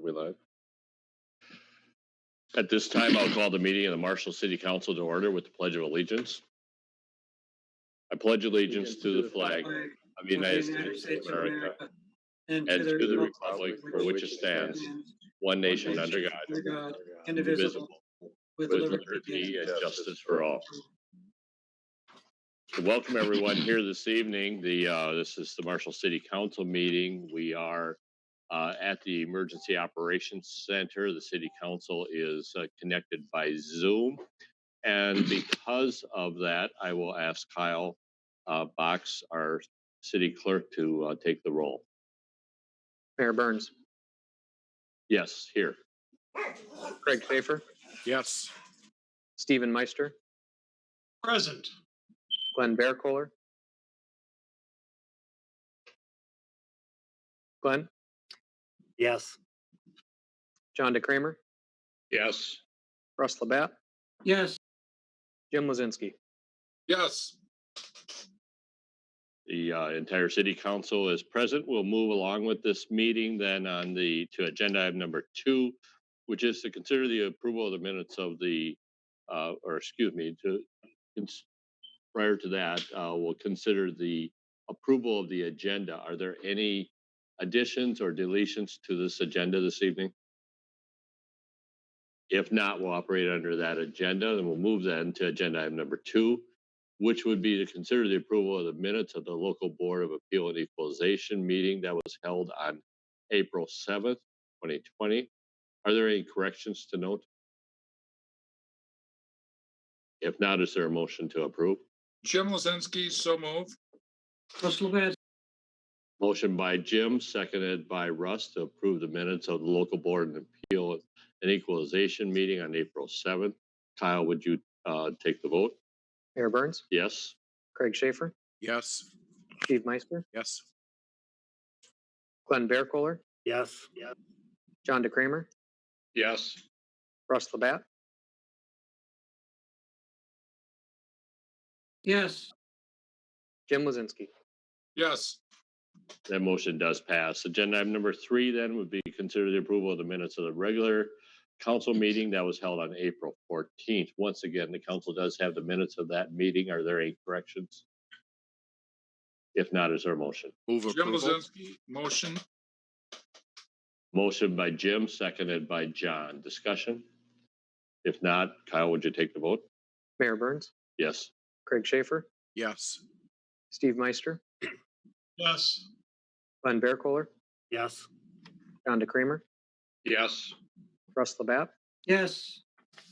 we live? At this time, I'll call the meeting of the Marshall City Council to order with the Pledge of Allegiance. I pledge allegiance to the flag of the United States of America and to the republic for which it stands, one nation under God, indivisible, with liberty and justice for all. So welcome everyone here this evening. This is the Marshall City Council meeting. We are at the Emergency Operations Center. The City Council is connected by Zoom. And because of that, I will ask Kyle Box, our city clerk, to take the roll. Mayor Burns. Yes, here. Craig Schaefer. Yes. Stephen Meister. Present. Glenn Bearkohler. Glenn. Yes. John DeCramer. Yes. Russ Labatt. Yes. Jim Lozinski. Yes. The entire city council is present. We'll move along with this meeting then on to agenda item number 2, which is to consider the approval of the minutes of prior to that, we'll consider the approval of the agenda. Are there any additions or deletions to this agenda this evening? If not, we'll operate under that agenda, and we'll move then to agenda item number 2, which would be to consider the approval of the minutes of the local Board of Appeal and Equalization meeting that was held on April 7th, 2020. Are there any corrections to note? If not, is there a motion to approve? Jim Lozinski, so move. Russ Labatt. Motion by Jim, seconded by Russ to approve the minutes of the local Board of Appeal and Equalization meeting on April 7th. Kyle, would you take the vote? Mayor Burns. Yes. Craig Schaefer. Yes. Steve Meister. Yes. Glenn Bearkohler. Yes. John DeCramer. Yes. Russ Labatt. Yes. Jim Lozinski. Yes. That motion does pass. Agenda item number 3 then would be consider the approval of the minutes of the regular council meeting that was held on April 14th. Once again, the council does have the minutes of that meeting. Are there any corrections? If not, is there a motion? Move Jim Lozinski, motion. Motion by Jim, seconded by John. Discussion? If not, Kyle, would you take the vote? Mayor Burns. Yes. Craig Schaefer. Yes. Steve Meister. Yes. Glenn Bearkohler. Yes. John DeCramer. Yes. Russ Labatt. Yes.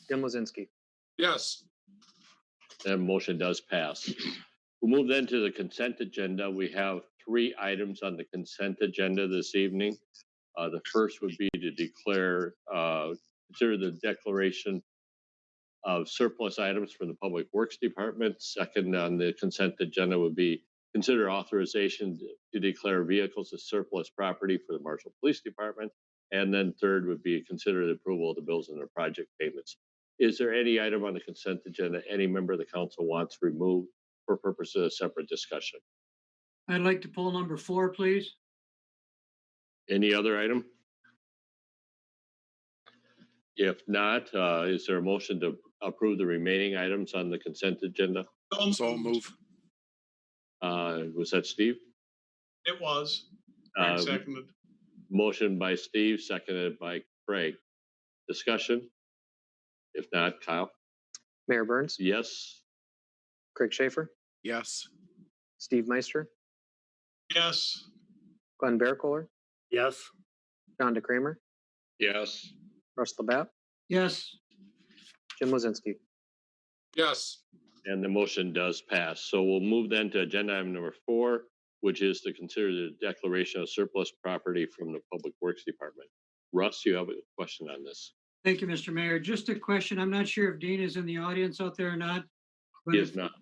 Jim Lozinski. Yes. That motion does pass. We'll move then to the consent agenda. We have 3 items on the consent agenda this evening. The first would be to consider the declaration of surplus items for the Public Works Department. Second on the consent agenda would be consider authorization to declare vehicles as surplus property for the Marshall Police Department. And then third would be consider the approval of the bills and their project payments. Is there any item on the consent agenda any member of the council wants removed for purposes of separate discussion? I'd like to pull number 4, please. Any other item? If not, is there a motion to approve the remaining items on the consent agenda? So move. Was that Steve? It was. Seconded. Motion by Steve, seconded by Craig. Discussion? If not, Kyle? Mayor Burns. Yes. Craig Schaefer. Yes. Steve Meister. Yes. Glenn Bearkohler. Yes. John DeCramer. Yes. Russ Labatt. Yes. Jim Lozinski. Yes. And the motion does pass. So we'll move then to agenda item number 4, which is to consider the declaration of surplus property from the Public Works Department. Russ, you have a question on this? Thank you, Mr. Mayor. Just a question. I'm not sure if Dean is in the audience out there or not. He is not.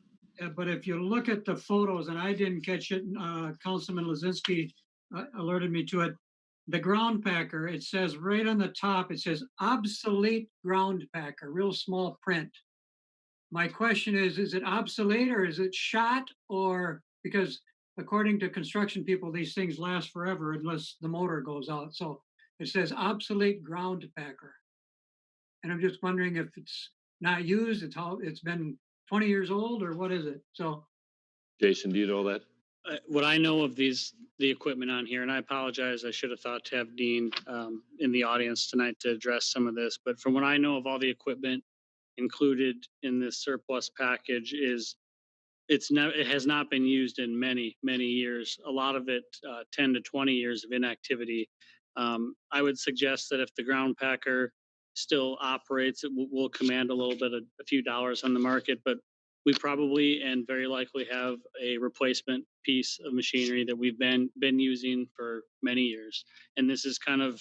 But if you look at the photos, and I didn't catch it, Councilman Lozinski alerted me to it. The ground packer, it says right on the top, it says obsolete ground packer, real small print. My question is it obsolete or is it shot? Or because according to construction people, these things last forever unless the motor goes out. So it says obsolete ground packer. And I'm just wondering if it's not used, it's been 20 years old or what is it? So, Jason, do you know that? What I know of the equipment on here, and I apologize, I should have thought to have Dean in the audience tonight to address some of this, but from what I know of all the equipment included in this surplus package is it has not been used in many years. A lot of it, 10 to 20 years of inactivity. I would suggest that if the ground packer still operates, it will command a little bit of a few dollars on the market, but we probably and very likely have a replacement piece of machinery that we've been using for many years. And this is kind of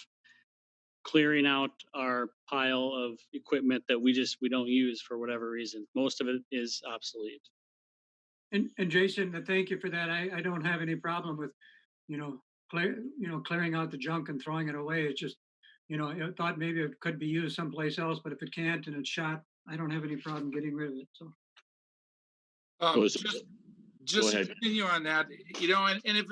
clearing out our pile of equipment that we don't use for whatever reason. Most of it is obsolete. and Jason, thank you for that. I don't have any problem with, clearing out the junk and throwing it away. It's just, I thought maybe it could be used someplace else, but if it can't and it's shot, I don't have any problem getting rid of it. So. Was- Just to ahead. continue on that, and if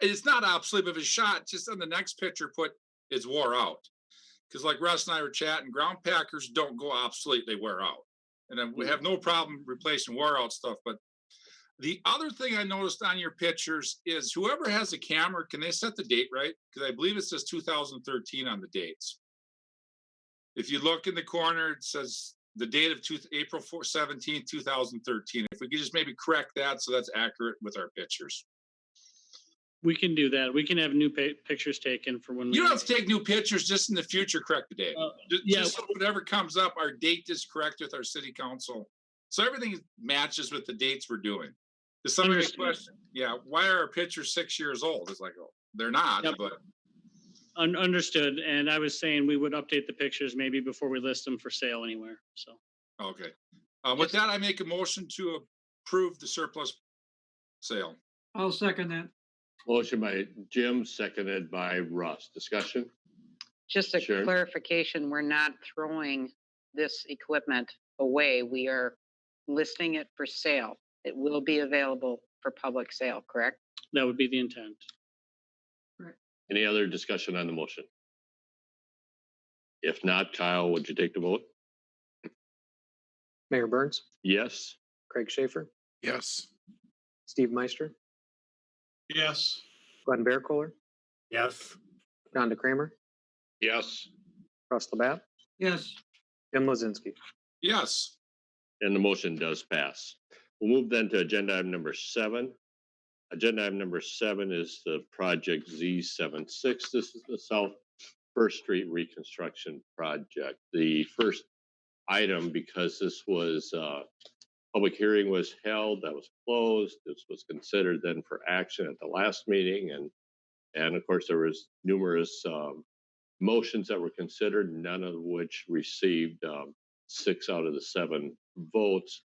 it's not obsolete, but if it's shot, just on the next picture, put it's wore out. Because like Russ and I were chatting, ground packers don't go obsolete, they wear out. And then we have no problem replacing wore out stuff. But the other thing I noticed on your pictures is whoever has a camera, can they set the date right? Because I believe it says 2013 on the dates. If you look in the corner, it says the date of April 17th, 2013. If we could just maybe correct that so that's accurate with our pictures. We can do that. We can have new pictures taken for when we. You don't have to take new pictures, just in the future, correct the date. Yeah. Just so whatever comes up, our date is correct with our city council. So everything matches with the dates we're doing. Does somebody Understood. question? Yeah, why are our pictures 6 years old? It's like, oh, they're not, Yep. but Understood. And I was saying we would update the pictures maybe before we list them for sale anywhere. So okay. With that, I make a motion to approve the surplus sale. I'll second that. Motion by Jim, seconded by Russ. Discussion? Just a Sure. clarification, we're not throwing this equipment away. We are listing it for sale. It will be available for public sale, correct? that would be the intent. Any other discussion on the motion? If not, Kyle, would you take the vote? Mayor Burns, Yes? Craig Schaefer, Yes. Steve Meister, Yes. Glenn Bearcooler, Yes. Rhonda Kramer, Yes. Russ Labatt, Yes, Jim Lozinski. Yes. And the motion does pass. We'll move then to agenda item number 7. Agenda item number 7 is the project Z76. This is the South First Street reconstruction project. The first item, because this was public hearing was held, that was closed. This was considered then for action at the last meeting, and of course there was numerous motions that were considered, none of which received 6 out of the 7 votes.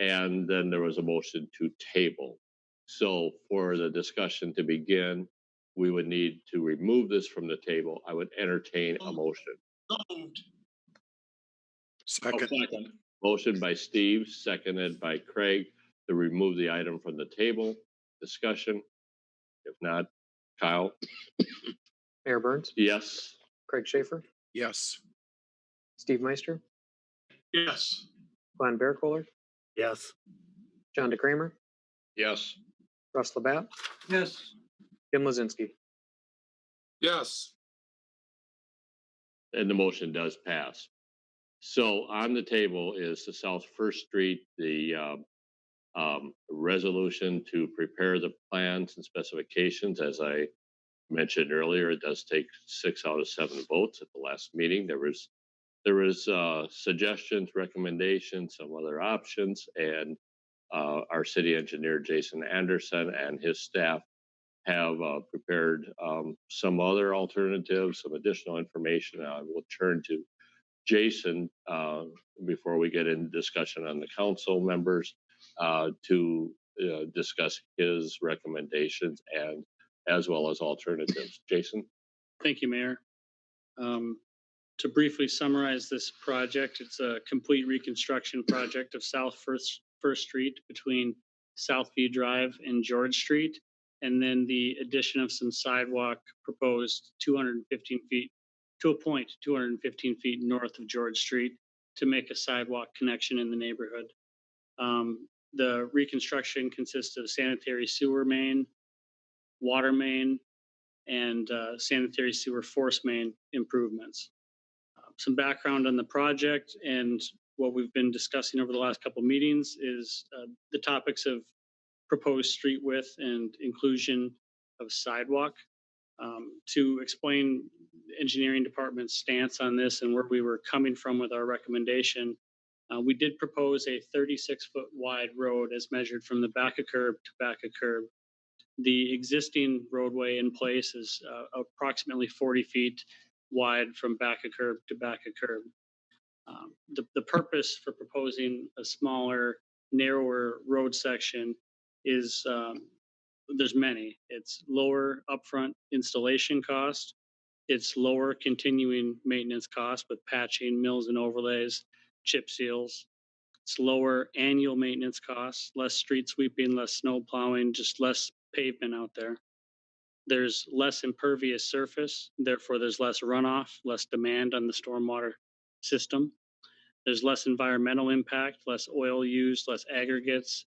And then there was a motion to table. So for the discussion to begin, we would need to remove this from the table. I would entertain a motion. So moved. Second. Motion by Steve, seconded by Craig to remove the item from the table. Discussion? If not, Kyle? Mayor Burns, Yes? Craig Schaefer, Yes. Steve Meister, Yes. Glenn Bearcooler, Yes. John DeCramer, Yes. Russ Labatt, yes, Jim Lozinski. Yes. And the motion does pass. So on the table is the South First Street, the resolution to prepare the plans and specifications. As I mentioned earlier, it does take 6 out of 7 votes at the last meeting. There was suggestions, recommendations, some other options, and our city engineer, Jason Anderson, and his staff have prepared some other alternatives, some additional information. I will turn to Jason before we get into discussion on the council members to discuss his recommendations and as well as alternatives. Jason? Thank you, Mayor. To briefly summarize this project, it's a complete reconstruction project of South First Street between Southview Drive and George Street. And then the addition of some sidewalk proposed 215 feet to a point 215 feet north of George Street to make a sidewalk connection in the neighborhood. The reconstruction consists of sanitary sewer main, water main, and sanitary sewer force main improvements. Some background on the project and what we've been discussing over the last couple meetings is the topics of proposed street width and inclusion of sidewalk. To explain the engineering department's stance on this and where we were coming from with our recommendation, we did propose a 36-foot wide road as measured from the back of curb to back of curb. The existing roadway in place is approximately 40 feet wide from back of curb to back of curb. The purpose for proposing a smaller, narrower road section is there's many. It's lower upfront installation cost. It's lower continuing maintenance cost with patching, mills and overlays, chip seals. It's lower annual maintenance costs, less street sweeping, less snow plowing, just less pavement out there. There's less impervious surface, therefore there's less runoff, less demand on the stormwater system. There's less environmental impact, less oil used, less aggregates.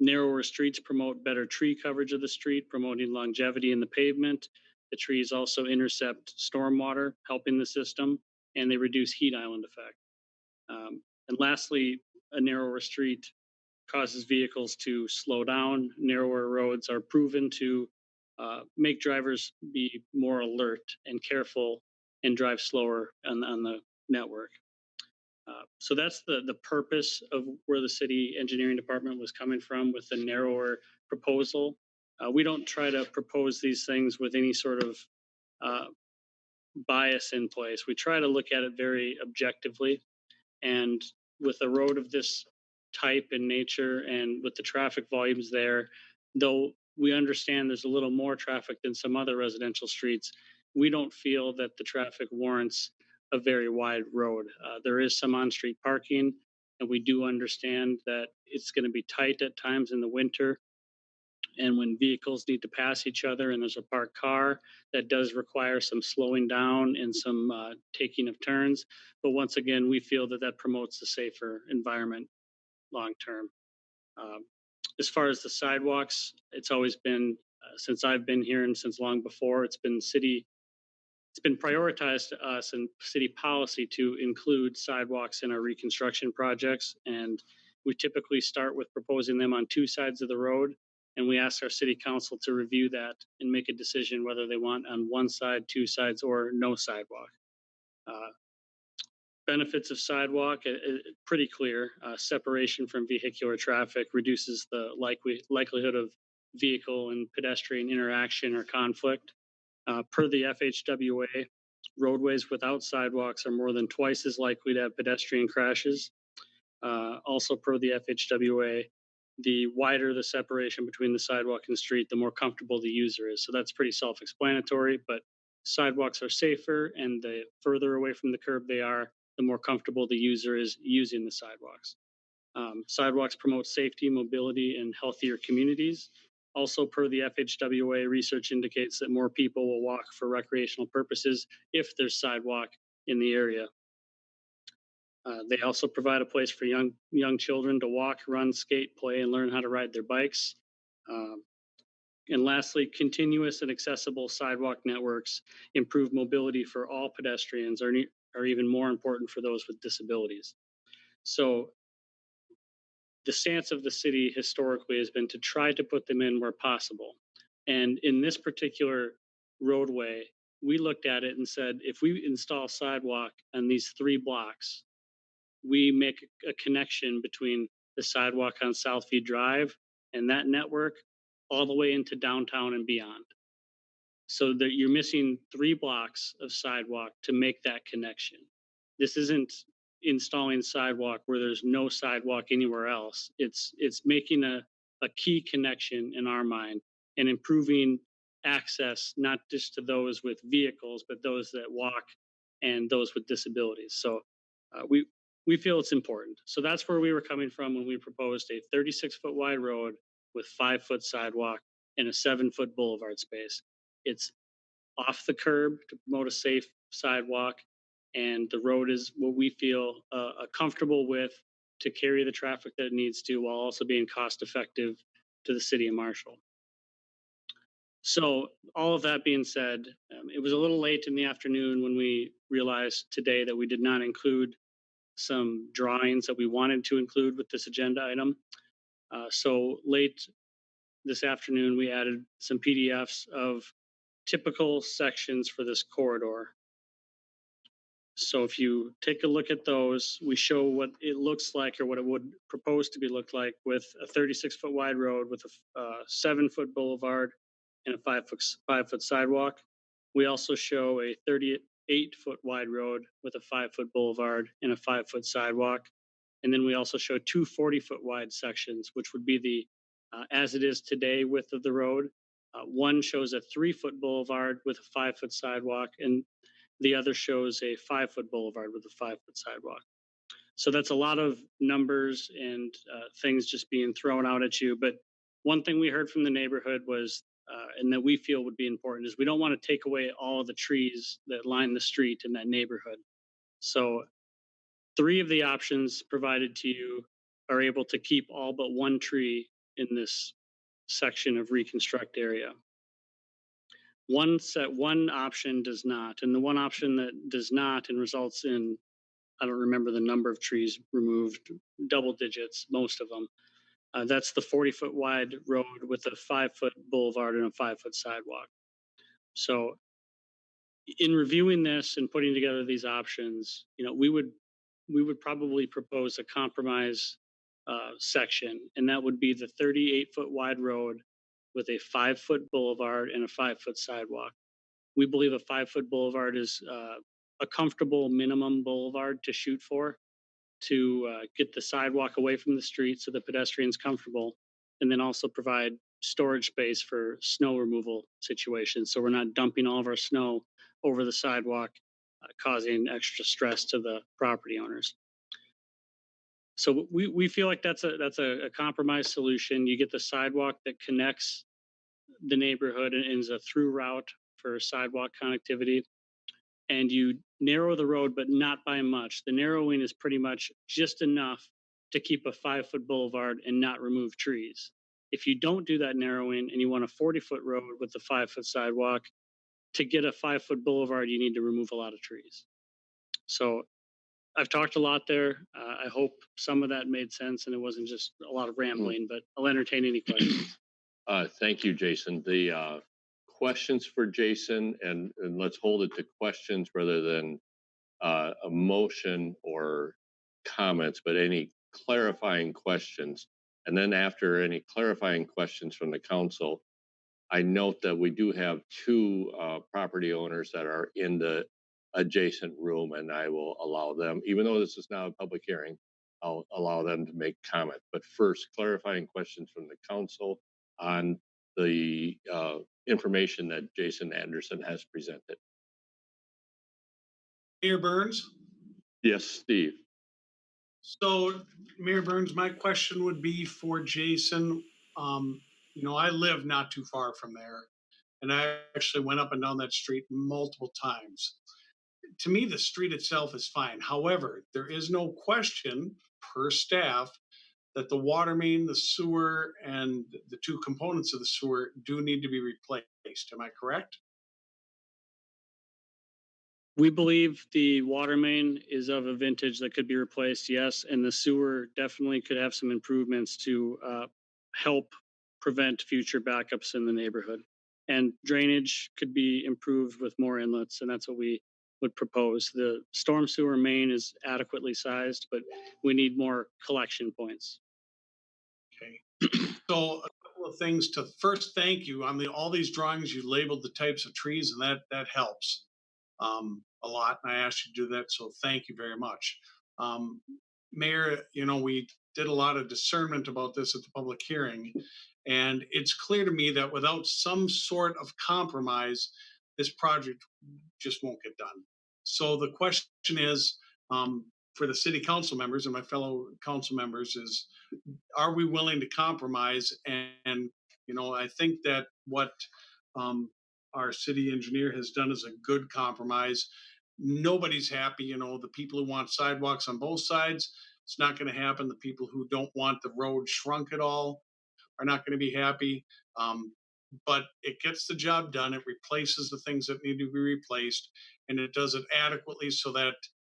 Narrower streets promote better tree coverage of the street, promoting longevity in the pavement. The trees also intercept stormwater, helping the system, and they reduce heat island effect. And lastly, a narrower street causes vehicles to slow down. Narrower roads are proven to make drivers be more alert and careful and drive slower on the network. So that's the purpose of where the city engineering department was coming from with the narrower proposal. We don't try to propose these things with any sort of bias in place. We try to look at it very objectively. And with a road of this type and nature and with the traffic volumes there, though we understand there's a little more traffic than some other residential streets, we don't feel that the traffic warrants a very wide road. There is some on-street parking, and we do understand that it's going to be tight at times in the winter. And when vehicles need to pass each other and there's a parked car, that does require some slowing down and some taking of turns. But once again, we feel that that promotes a safer environment long term. As far as the sidewalks, it's always been, since I've been here and since long before, it's been prioritized to us and city policy to include sidewalks in our reconstruction projects. And we typically start with proposing them on two sides of the road. And we ask our city council to review that and make a decision whether they want on one side, two sides, or no sidewalk. Benefits of sidewalk, pretty clear. Separation from vehicular traffic reduces the likelihood of vehicle and pedestrian interaction or conflict. Per the FHWA, roadways without sidewalks are more than twice as likely to have pedestrian crashes. Also per the FHWA, the wider the separation between the sidewalk and street, the more comfortable the user is. So that's pretty self-explanatory, but sidewalks are safer, and the further away from the curb they are, the more comfortable the user is using the sidewalks. Sidewalks promote safety, mobility, and healthier communities. Also, per the FHWA, research indicates that more people will walk for recreational purposes if there's sidewalk in the area. They also provide a place for young children to walk, run, skate, play, and learn how to ride their bikes. And lastly, continuous and accessible sidewalk networks improve mobility for all pedestrians, are even more important for those with disabilities. So the stance of the city historically has been to try to put them in where possible. And in this particular roadway, we looked at it and said, if we install sidewalk on these 3 blocks, we make a connection between the sidewalk on Southview Drive and that network all the way into downtown and beyond. So that you're missing 3 blocks of sidewalk to make that connection. This isn't installing sidewalk where there's no sidewalk anywhere else. It's making a key connection in our mind and improving access, not just to those with vehicles, but those that walk and those with disabilities. So we feel it's important. So that's where we were coming from when we proposed a 36-foot wide road with 5-foot sidewalk and a 7-foot boulevard space. It's off the curb to promote a safe sidewalk, and the road is what we feel a comfortable width to carry the traffic that it needs to, while also being cost effective to the city of Marshall. So all of that being said, it was a little late in the afternoon when we realized today that we did not include some drawings that we wanted to include with this agenda item. So late this afternoon, we added some PDFs of typical sections for this corridor. So if you take a look at those, we show what it looks like, or what it would propose to be look like, with a 36-foot wide road with a 7-foot boulevard and a 5-foot sidewalk. We also show a 38-foot wide road with a 5-foot boulevard and a 5-foot sidewalk. And then we also show two 40-foot wide sections, which would be the as it is today width of the road. One shows a 3-foot boulevard with a 5-foot sidewalk, and the other shows a 5-foot boulevard with a 5-foot sidewalk. So that's a lot of numbers and things just being thrown out at you. But one thing we heard from the neighborhood was, and that we feel would be important, is we don't want to take away all of the trees that line the street in that neighborhood. So 3 of the options provided to you are able to keep all but 1 tree in this section of reconstruct area. One option does not, and the one option that does not and results in, I don't remember the number of trees removed, double digits, most of them. That's the 40-foot wide road with a 5-foot boulevard and a 5-foot sidewalk. So in reviewing this and putting together these options, we would probably propose a compromise section, and that would be the 38-foot wide road with a 5-foot boulevard and a 5-foot sidewalk. We believe a 5-foot boulevard is a comfortable minimum boulevard to shoot for, to get the sidewalk away from the street so the pedestrian's comfortable, and then also provide storage space for snow removal situations. So we're not dumping all of our snow over the sidewalk, causing extra stress to the property owners. So we feel like that's a compromise solution. You get the sidewalk that connects the neighborhood and is a through route for sidewalk connectivity, and you narrow the road, but not by much. The narrowing is pretty much just enough to keep a 5-foot boulevard and not remove trees. If you don't do that narrowing and you want a 40-foot road with a 5-foot sidewalk, to get a 5-foot boulevard, you need to remove a lot of trees. So I've talked a lot there. I hope some of that made sense and it wasn't just a lot of rambling, but I'll entertain any questions. Thank you, Jason. The questions for Jason, and let's hold it to questions rather than a motion or comments, but any clarifying questions. And then after any clarifying questions from the council, I note that we do have 2 property owners that are in the adjacent room, and I will allow them, even though this is not a public hearing, I'll allow them to make comment. But first, clarifying questions from the council on the information that Jason Anderson has presented. Mayor Burns. Yes, Steve. So, Mayor Burns, my question would be for Jason. I live not too far from there, and I actually went up and down that street multiple times. To me, the street itself is fine. However, there is no question per staff that the water main, the sewer, and the 2 components of the sewer do need to be replaced. Am I correct? We believe the water main is of a vintage that could be replaced, yes, and the sewer definitely could have some improvements to help prevent future backups in the neighborhood. And drainage could be improved with more inlets, and that's what we would propose. The storm sewer main is adequately sized, but we need more collection points. Okay. So a couple of things to first thank you on all these drawings. You labeled the types of trees, and that helps a lot. And I asked you to do that, so thank you very much, Mayor. We did a lot of discernment about this at the public hearing, and it's clear to me that without some sort of compromise, this project just won't get done. So the question is, for the city council members and my fellow council members is, are we willing to compromise? And I think that what our city engineer has done is a good compromise. Nobody's happy, the people who want sidewalks on both sides, it's not going to happen. The people who don't want the road shrunk at all are not going to be happy. But it gets the job done. It replaces the things that need to be replaced, and it does it adequately so that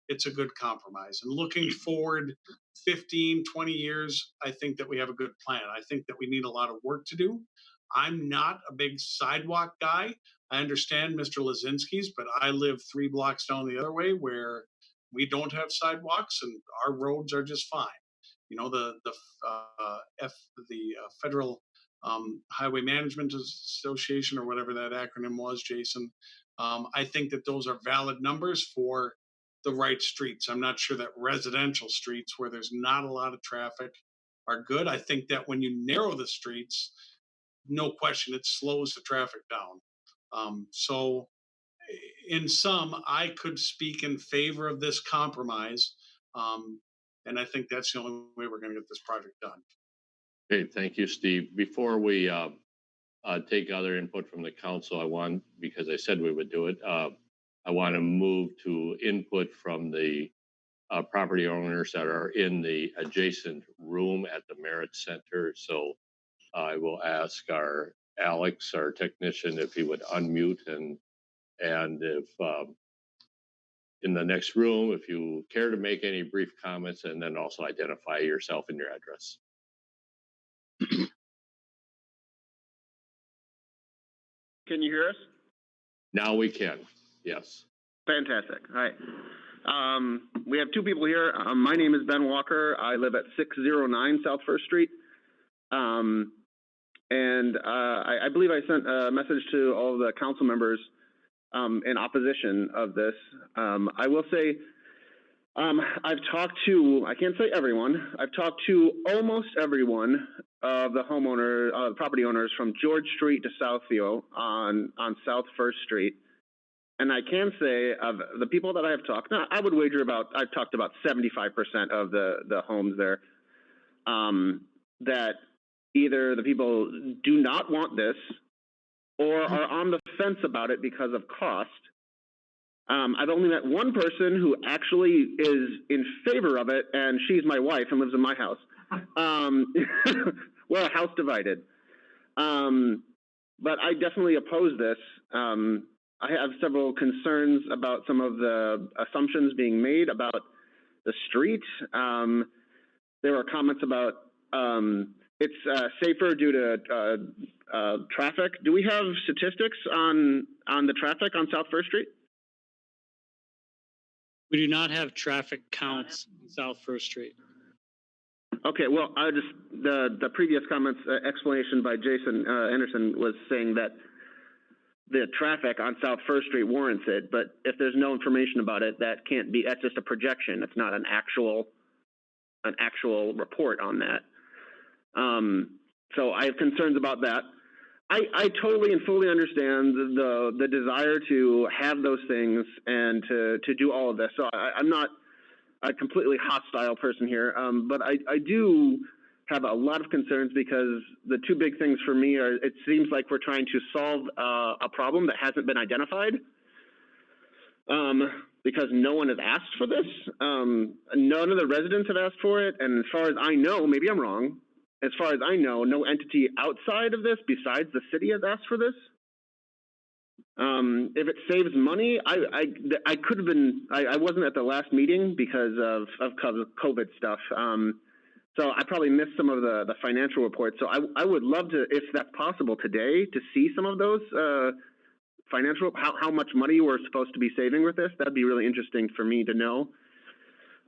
it's a good compromise. And looking forward 15, 20 years, I think that we have a good plan. I think that we need a lot of work to do. I'm not a big sidewalk guy. I understand Mr. Lazinski's, but I live 3 blocks down the other way where we don't have sidewalks and our roads are just fine. The Federal Highway Management Association, or whatever that acronym was, Jason. I think that those are valid numbers for the right streets. I'm not sure that residential streets where there's not a lot of traffic are good. I think that when you narrow the streets, no question, it slows the traffic down. So in sum, I could speak in favor of this compromise. And I think that's the only way we're going to get this project done. Okay, thank you, Steve. Before we take other input from the council, because I said we would do it, I want to move to input from the property owners that are in the adjacent room at the Merit Center. So I will ask our Alex, our technician, if he would unmute and if in the next room, if you care to make any brief comments, and then also identify yourself and your address. Can you hear us? Now we can, yes. Fantastic. Hi. We have 2 people here. My name is Ben Walker. I live at 609 South First Street. I believe I sent a message to all of the council members in opposition of this. I will say, I've talked to, I can't say everyone, I've talked to almost everyone of the property owners from George Street to Southfield on South First Street. And I can say of the people that I have talked, I would wager I've talked about 75% of the homes there, that either the people do not want this or are on the fence about it because of cost. I've only met one person who actually is in favor of it, and she's my wife and lives in my house. We're a house divided. But I definitely oppose this. I have several concerns about some of the assumptions being made about the street. There were comments about it's safer due to traffic. Do we have statistics on the traffic on South First Street? We do not have traffic counts on South First Street. Okay, well, the previous comments, explanation by Jason Anderson was saying that the traffic on South First Street warrants it, but if there's no information about it, that's just a projection. It's not an actual report on that. So I have concerns about that. I totally and fully understand the desire to have those things and to do all of this. So I'm not a completely hostile person here, but I do have a lot of concerns because the 2 big things for me are, it seems like we're trying to solve a problem that hasn't been identified, because no one has asked for this. None of the residents have asked for it, and as far as I know, maybe I'm wrong, as far as I know, no entity outside of this besides the city has asked for this. If it saves money, I could have been, I wasn't at the last meeting because of COVID stuff. So I probably missed some of the financial reports. So I would love to, if that's possible today, to see some of those financial, how much money we're supposed to be saving with this. That'd be really interesting for me to know.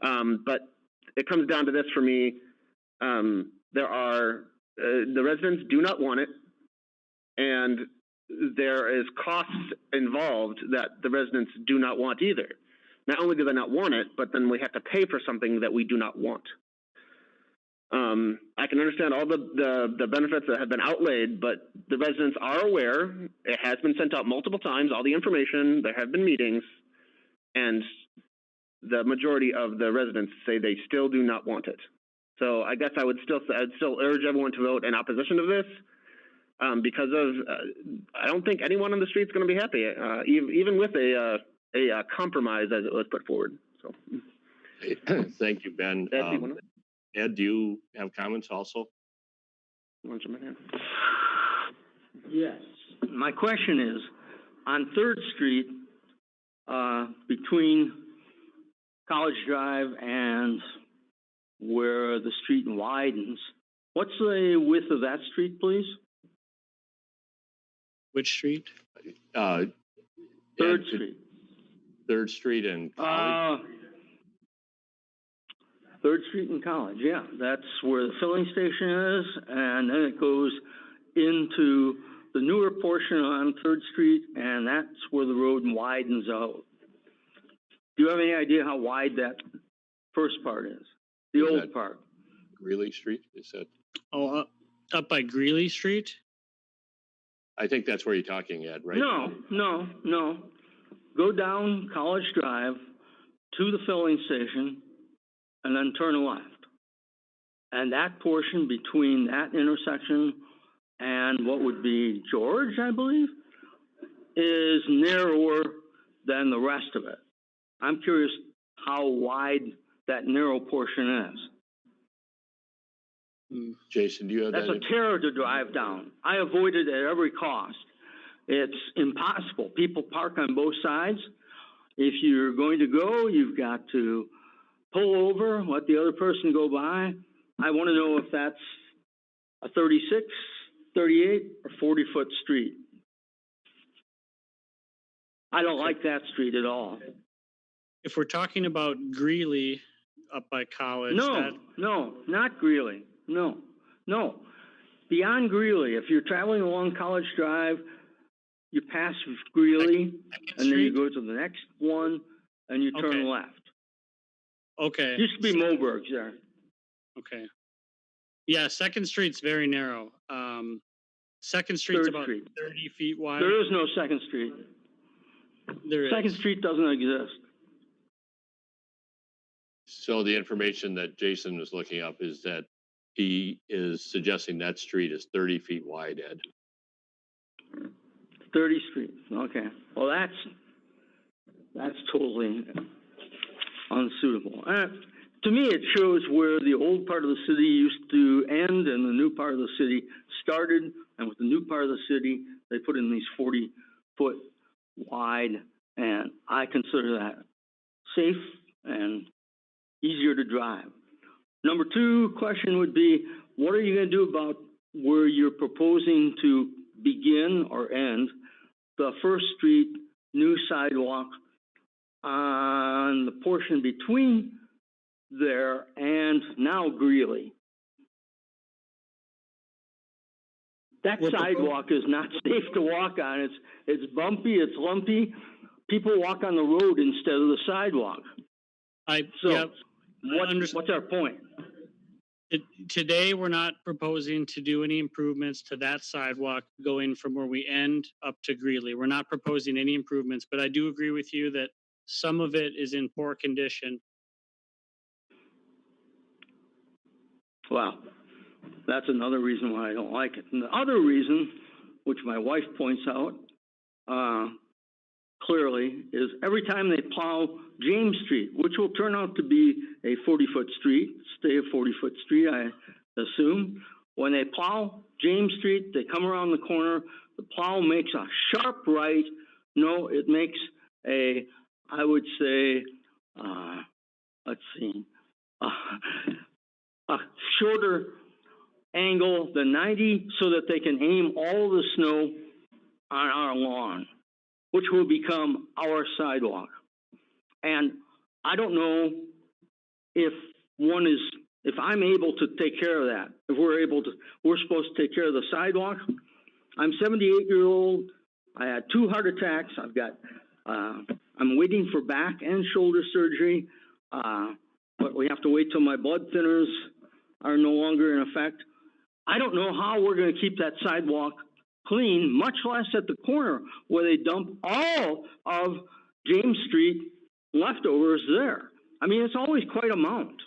But it comes down to this for me. The residents do not want it, and there is costs involved that the residents do not want either. Not only do they not want it, but then we have to pay for something that we do not want. I can understand all the benefits that have been outlaid, but the residents are aware. It has been sent out multiple times, all the information, there have been meetings, and the majority of the residents say they still do not want it. So I guess I'd still urge everyone to vote in opposition of this, because I don't think anyone on the street's going to be happy, even with a compromise as it was put forward. So Thank you, Ben. Ed, do you Ed, do you have comments also? want to jump in here? Yes. My question is, on Third Street, between College Drive and where the street widens, what's the width of that street, please? Which street? Third Third Street. Third Street and College. Third Street and College, yeah, that's where the filling station is, and then it goes into the newer portion on Third Street, and that's where the road widens out. Do you have any idea how wide that first part is? The Is old that- part? Greeley Street, they said. Oh, up by Greeley Street? I think that's where you're talking, Ed, right? No. Go down College Drive to the filling station and then turn left. And that portion between that intersection and what would be George, I believe, is narrower than the rest of it. I'm curious how wide that narrow portion is. Jason, do you have That's that? a terror to drive down. I avoid it at every cost. It's impossible. People park on both sides. If you're going to go, you've got to pull over, let the other person go by. I want to know if that's a 36, 38, or 40-foot street. I don't like that street at all. If we're talking about Greeley up by College, No, not Greeley. No. Beyond Greeley, if you're traveling along College Drive, you pass Greeley, and then you go to the next one, and you turn Okay. left. Okay. Used to be Moberg's there. Okay. Yeah, Second Street's very narrow. Second Street's Third about Street. 30 feet wide. There is no Second Street. There is. Second Street doesn't exist. So the information that Jason was looking up is that he is suggesting that street is 30 feet wide, Ed. 30 Street, okay. Well, that's totally unsuitable. To me, it shows where the old part of the city used to end and the new part of the city started. And with the new part of the city, they put in these 40-foot wide, and I consider that safe and easier to drive. Number two question would be, what are you going to do about where you're proposing to begin or end the First Street new sidewalk on the portion between there and now Greeley? That We're sidewalk is not safe to walk on. It's bumpy, it's lumpy. People walk on the road instead of the sidewalk. So Yep. what's our point? Today, we're not proposing to do any improvements to that sidewalk going from where we end up to Greeley. We're not proposing any improvements, but I do agree with you that some of it is in poor condition. Well, that's another reason why I don't like it. And the other reason, which my wife points out clearly, is every time they plow James Street, which will turn out to be a 40-foot street, stay a 40-foot street, I assume. When they plow James Street, they come around the corner, the plow makes a sharp right. No, it makes a, I would say, let's see, a shorter angle than 90 so that they can aim all the snow on our lawn, which will become our sidewalk. And I don't know if I'm able to take care of that, if we're supposed to take care of the sidewalk. I'm 78-year-old. I had 2 heart attacks. I'm waiting for back and shoulder surgery, but we have to wait till my blood thinners are no longer in effect. I don't know how we're going to keep that sidewalk clean, much less at the corner where they dump all of James Street leftovers there. I mean, it's always quite a amount.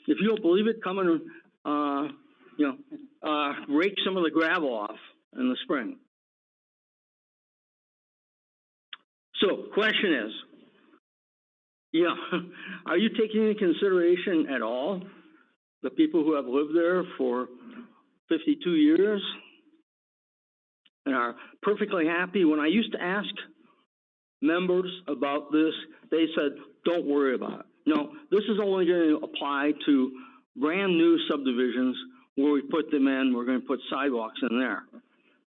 If you don't believe it, come and, rake some of the gravel off in the spring. So, question is, are you taking into consideration at all the people who have lived there for 52 years and are perfectly happy? When I used to ask members about this, they said, don't worry about it. No, this is only going to apply to brand new subdivisions where we put them in, we're going to put sidewalks in there.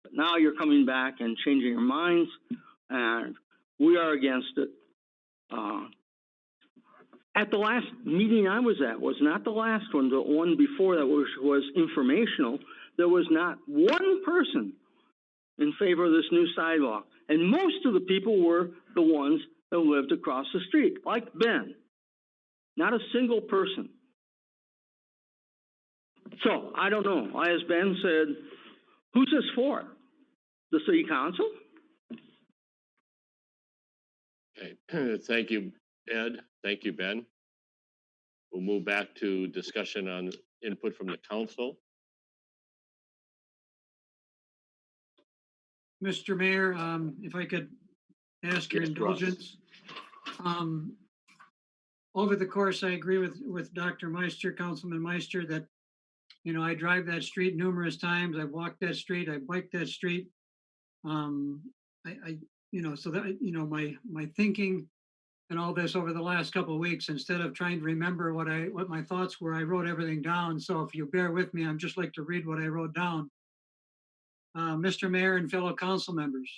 But now you're coming back and changing your minds, and we are against it. At the last meeting I was at, was not the last one, the one before that was informational, there was not one person in favor of this new sidewalk. And most of the people were the ones that lived across the street, like Ben. Not a single person. So, I don't know. As Ben said, who's this for? The city council? Okay, thank you, Ed. Thank you, Ben. We'll move back to discussion on input from the council. Mr. Mayor, if I could ask your Yes, Russ. indulgence. Over the course, I agree with Dr. Meister, Councilman Meister, that, I drive that street numerous times. I've walked that street, I biked that street. So that, my thinking and all this over the last couple of weeks, instead of trying to remember what my thoughts were, I wrote everything down. So if you bear with me, I'd just like to read what I wrote down. Mr. Mayor and fellow council members,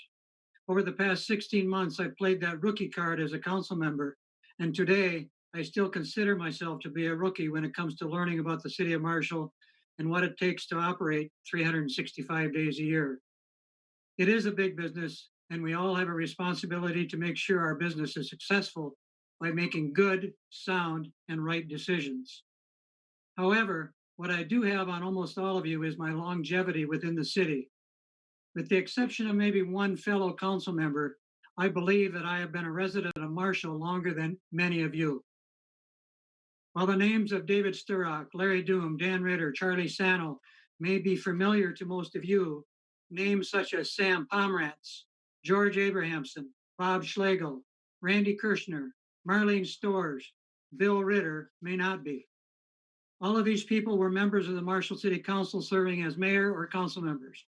over the past 16 months, I've played that rookie card as a council member. And today, I still consider myself to be a rookie when it comes to learning about the city of Marshall and what it takes to operate 365 days a year. It is a big business, and we all have a responsibility to make sure our business is successful by making good, sound, and right decisions. However, what I do have on almost all of you is my longevity within the city. With the exception of maybe one fellow council member, I believe that I have been a resident of Marshall longer than many of you. While the names of David Sturrock, Larry Doom, Dan Ritter, Charlie Sano may be familiar to most of you, names such as Sam Pomerantz, George Abrahamson, Bob Schlegel, Randy Kirshner, Marlene Storrs, Bill Ritter may not be. All of these people were members of the Marshall City Council serving as mayor or council members.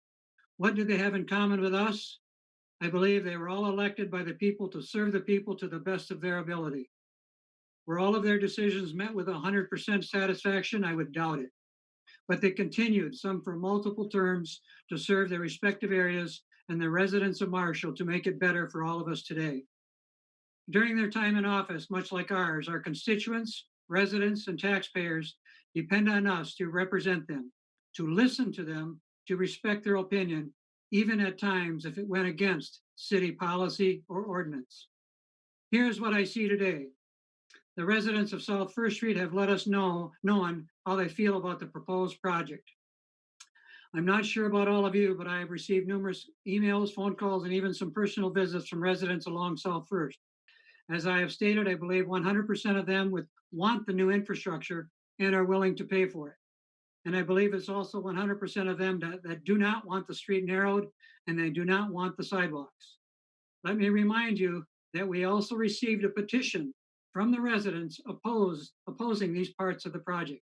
What do they have in common with us? I believe they were all elected by the people to serve the people to the best of their ability. Were all of their decisions met with 100% satisfaction? I would doubt it. But they continued, some for multiple terms, to serve their respective areas and the residents of Marshall to make it better for all of us today. During their time in office, much like ours, our constituents, residents, and taxpayers depend on us to represent them, to listen to them, to respect their opinion, even at times if it went against city policy or ordinance. Here's what I see today. The residents of South First Street have let us know how they feel about the proposed project. I'm not sure about all of you, but I have received numerous emails, phone calls, and even some personal visits from residents along South First. As I have stated, I believe 100% of them want the new infrastructure and are willing to pay for it. And I believe it's also 100% of them that do not want the street narrowed and they do not want the sidewalks. Let me remind you that we also received a petition from the residents opposing these parts of the project.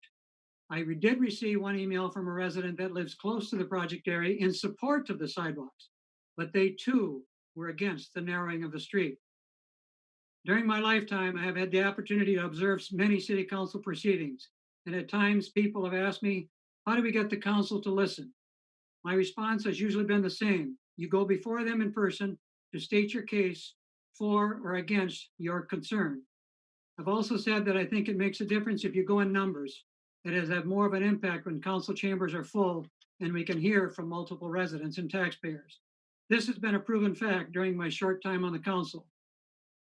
I did receive one email from a resident that lives close to the project area in support of the sidewalks, but they too were against the narrowing of the street. During my lifetime, I have had the opportunity to observe many city council proceedings, and at times people have asked me, how do we get the council to listen? My response has usually been the same. You go before them in person to state your case for or against your concern. I've also said that I think it makes a difference if you go in numbers. It has had more of an impact when council chambers are full and we can hear from multiple residents and taxpayers. This has been a proven fact during my short time on the council.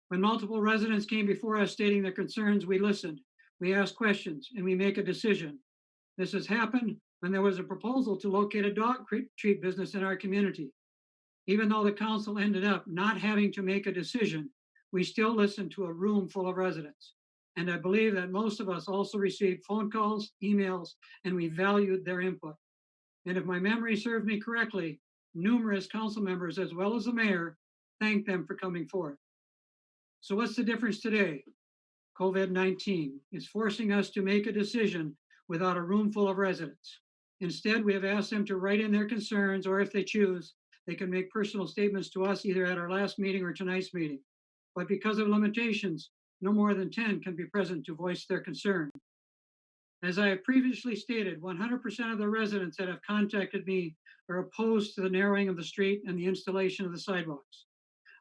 When multiple residents came before us stating their concerns, we listened, we asked questions, and we make a decision. This has happened when there was a proposal to locate a dog treat business in our community. Even though the council ended up not having to make a decision, we still listened to a room full of residents. And I believe that most of us also received phone calls, emails, and we valued their input. And if my memory serves me correctly, numerous council members, as well as the mayor, thanked them for coming forth. So what's the difference today? COVID-19 is forcing us to make a decision without a room full of residents. Instead, we have asked them to write in their concerns, or if they choose, they can make personal statements to us either at our last meeting or tonight's meeting. But because of limitations, no more than 10 can be present to voice their concern. As I have previously stated, 100% of the residents that have contacted me are opposed to the narrowing of the street and the installation of the sidewalks.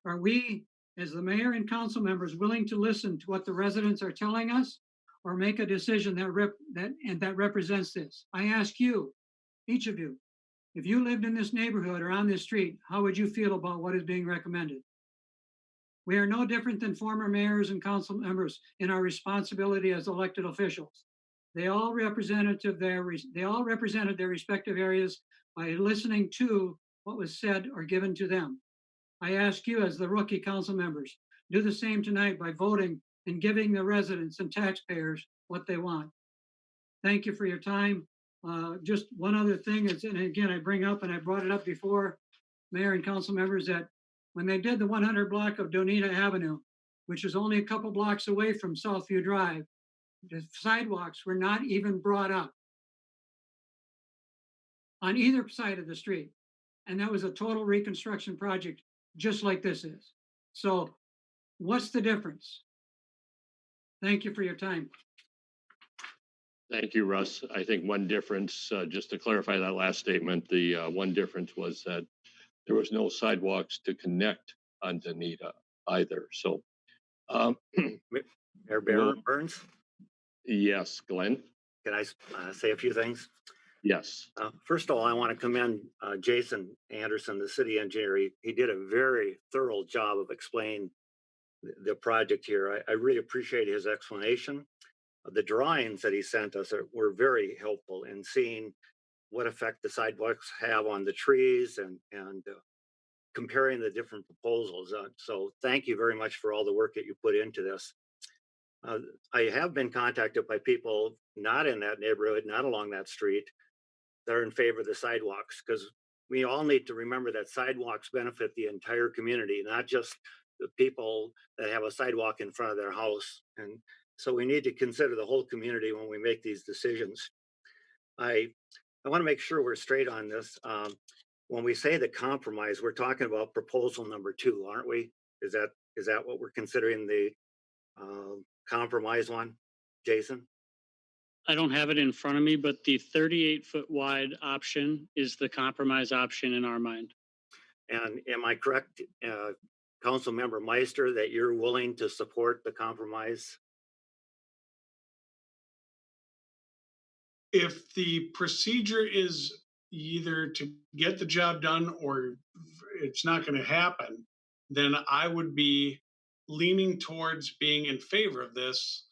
Are we, as the mayor and council members, willing to listen to what the residents are telling us, or make a decision that represents this? I ask you, each of you, if you lived in this neighborhood or on this street, how would you feel about what is being recommended? We are no different than former mayors and council members in our responsibility as elected officials. They all represented their respective areas by listening to what was said or given to them. I ask you, as the rookie council members, do the same tonight by voting and giving the residents and taxpayers what they want. Thank you for your time. Just one other thing is, and again, I bring up, and I brought it up before, mayor and council members, that when they did the 100 block of Donita Avenue, which is only a couple blocks away from Southview Drive, the sidewalks were not even brought up on either side of the street. And that was a total reconstruction project, just like this is. So what's the difference? Thank you for your time. Thank you, Russ. I think one difference, just to clarify that last statement, the one difference was that there was no sidewalks to connect on Donita either. So, Mayor Well- Burns, yes, Glenn? can I say a few things? Yes. First of all, I want to commend Jason Anderson, the city engineer. He did a very thorough job of explaining the project here. I really appreciate his explanation. The drawings that he sent us were very helpful in seeing what effect the sidewalks have on the trees and comparing the different proposals. So thank you very much for all the work that you put into this. I have been contacted by people not in that neighborhood, not along that street, that are in favor of the sidewalks, because we all need to remember that sidewalks benefit the entire community, not just the people that have a sidewalk in front of their house. And so we need to consider the whole community when we make these decisions. I want to make sure we're straight on this. When we say the compromise, we're talking about proposal number 2, aren't we? Is that what we're considering the compromise one, Jason? I don't have it in front of me, but the 38-foot wide option is the compromise option in our mind. And am I correct, Council Member Meister, that you're willing to support the compromise? If the procedure is either to get the job done or it's not going to happen, then I would be leaning towards being in favor of this.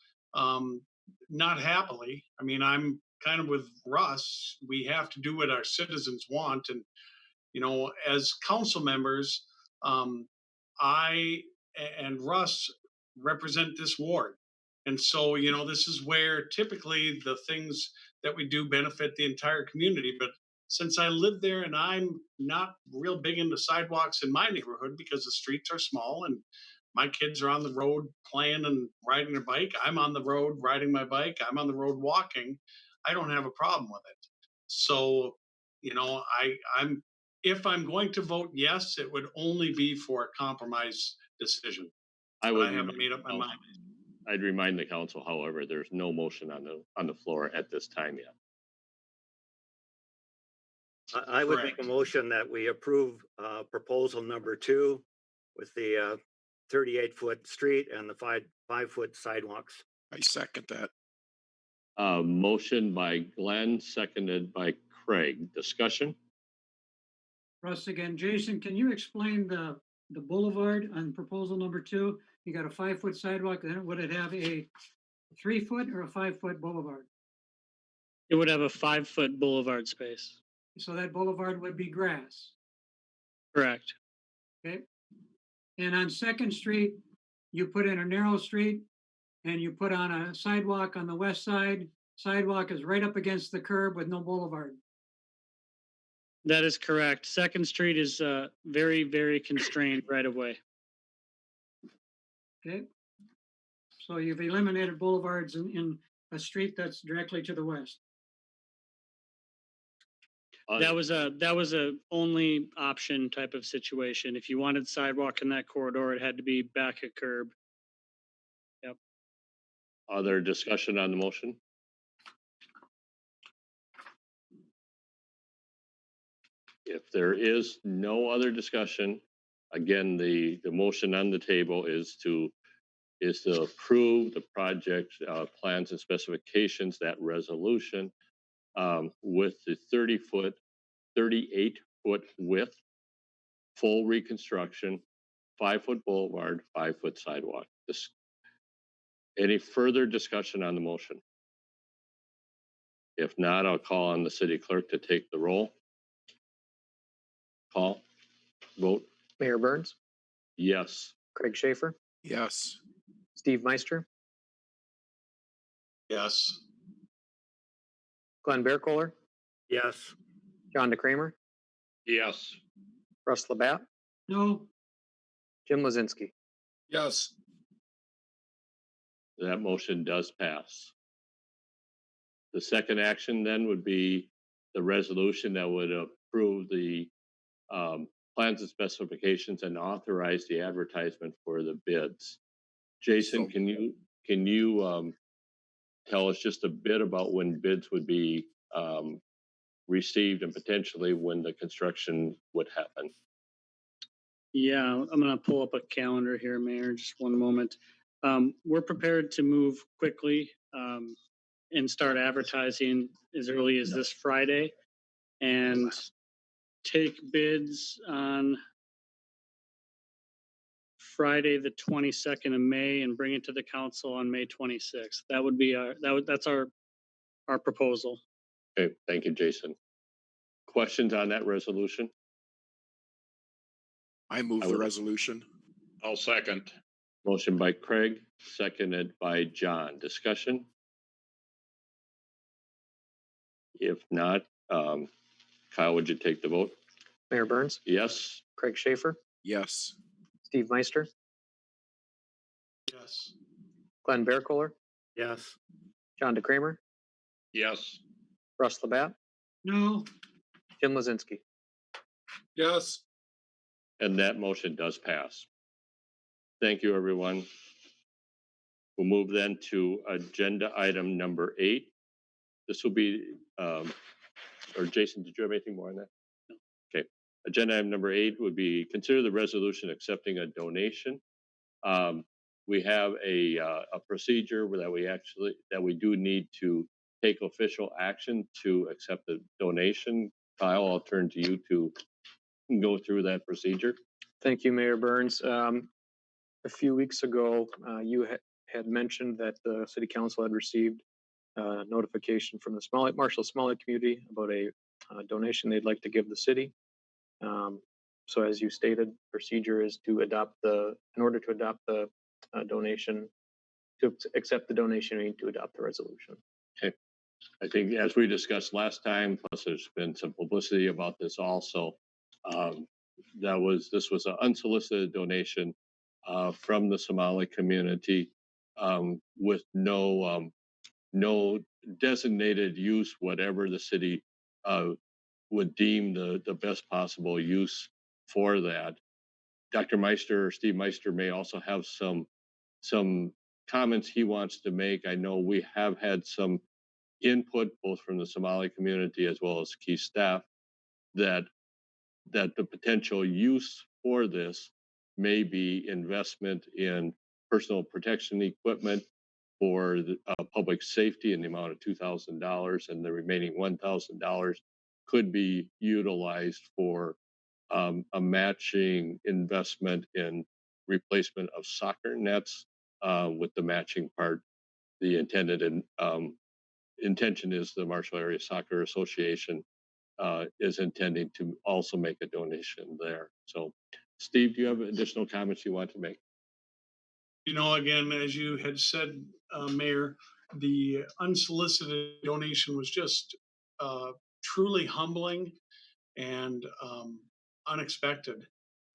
Not happily. I mean, I'm kind of with Russ. We have to do what our citizens want. And, you know, as council members, I and Russ represent this ward. And so, you know, this is where typically the things that we do benefit the entire community. But since I live there and I'm not real big into sidewalks in my neighborhood because the streets are small and my kids are on the road playing and riding their bike, I'm on the road riding my bike, I'm on the road walking, I don't have a problem with it. So, you know, if I'm going to vote yes, it would only be for a compromise decision. I But would I haven't made up my mind. I'd remind the council, however, there's no motion on the floor at this time yet. I would make a Correct. motion that we approve proposal number 2 with the 38-foot street and the 5-foot sidewalks. I second that. Motion by Glenn, seconded by Craig. Discussion? Russ again. Jason, can you explain the boulevard on proposal number 2? You got a 5-foot sidewalk, then would it have a 3-foot or a 5-foot boulevard? It would have a 5-foot boulevard space. So that boulevard would be grass, Correct. okay? And on Second Street, you put in a narrow street and you put on a sidewalk on the west side. Sidewalk is right up against the curb with no boulevard. That is correct. Second Street is very, very constrained right of way. Okay? So you've eliminated boulevards in a street that's directly to the west. That was a only option type of situation. If you wanted sidewalk in that corridor, it had to be back at curb. Other discussion on the motion? If there is no other discussion, again, the motion on the table is to approve the project plans and specifications, that resolution, with the 38-foot width, full reconstruction, 5-foot boulevard, 5-foot sidewalk. Any further discussion on the motion? If not, I'll call on the city clerk to take the roll. Call, vote, Mayor Burns, yes. Craig Schaefer, Yes. Steve Meister, Yes. Glenn Bearcooler, Yes. John DeCramer, Yes. Russ Labatt, No, Jim Lozinski. Yes. That motion does pass. The second action then would be the resolution that would approve the plans and specifications and authorize the advertisement for the bids. Jason, So- can you tell us just a bit about when bids would be received and potentially when the construction would happen? Yeah, I'm gonna pull up a calendar here, Mayor, just one moment. We're prepared to move quickly and start advertising as early as this Friday and take bids on Friday, the 22nd of May, and bring it to the council on May 26th. That would be that's our proposal. Okay, thank you, Jason. Questions on that resolution? I move I the would- resolution. I'll second. Motion by Craig, seconded by John. Discussion? If not, Kyle, would you take the vote? Mayor Burns, Yes? Craig Schaefer, Yes. Steve Meister, Yes. Glenn Bearcooler, Yes. John DeCramer, Yes. Russ Labatt, no, Jim Lozinski. Yes. And that motion does pass. Thank you, everyone. We'll move then to agenda item number 8. This will be, or Jason, did you have anything more on that? No. Okay. Agenda item number 8 would be consider the resolution accepting a donation. We have a procedure that we do need to take official action to accept the donation. Kyle, I'll turn to you to go through that procedure. Thank you, Mayor Burns. A few weeks ago, you had mentioned that the city council had received notification from the Marshall Smollett community about a donation they'd like to give the city. So as you stated, procedure is to in order to adopt the donation, to accept the donation, we need to adopt the resolution. I think as we discussed last time, plus there's been some publicity about this also. This was an unsolicited donation from the Somali community with no designated use, whatever the city would deem the best possible use for that. Dr. Meister, Steve Meister, may also have some comments he wants to make. I know we have had some input both from the Somali community as well as key staff that the potential use for this may be investment in personal protection equipment for the, public safety in the amount of $2,000, and the remaining $1,000 could be utilized for a matching investment in replacement of soccer nets, with the matching part. The intention is the Marshall Area Soccer Association is intending to also make a donation there. So, Steve, do you have additional comments you want to make? You know, again, as you had said, Mayor, the unsolicited donation was just truly humbling and unexpected,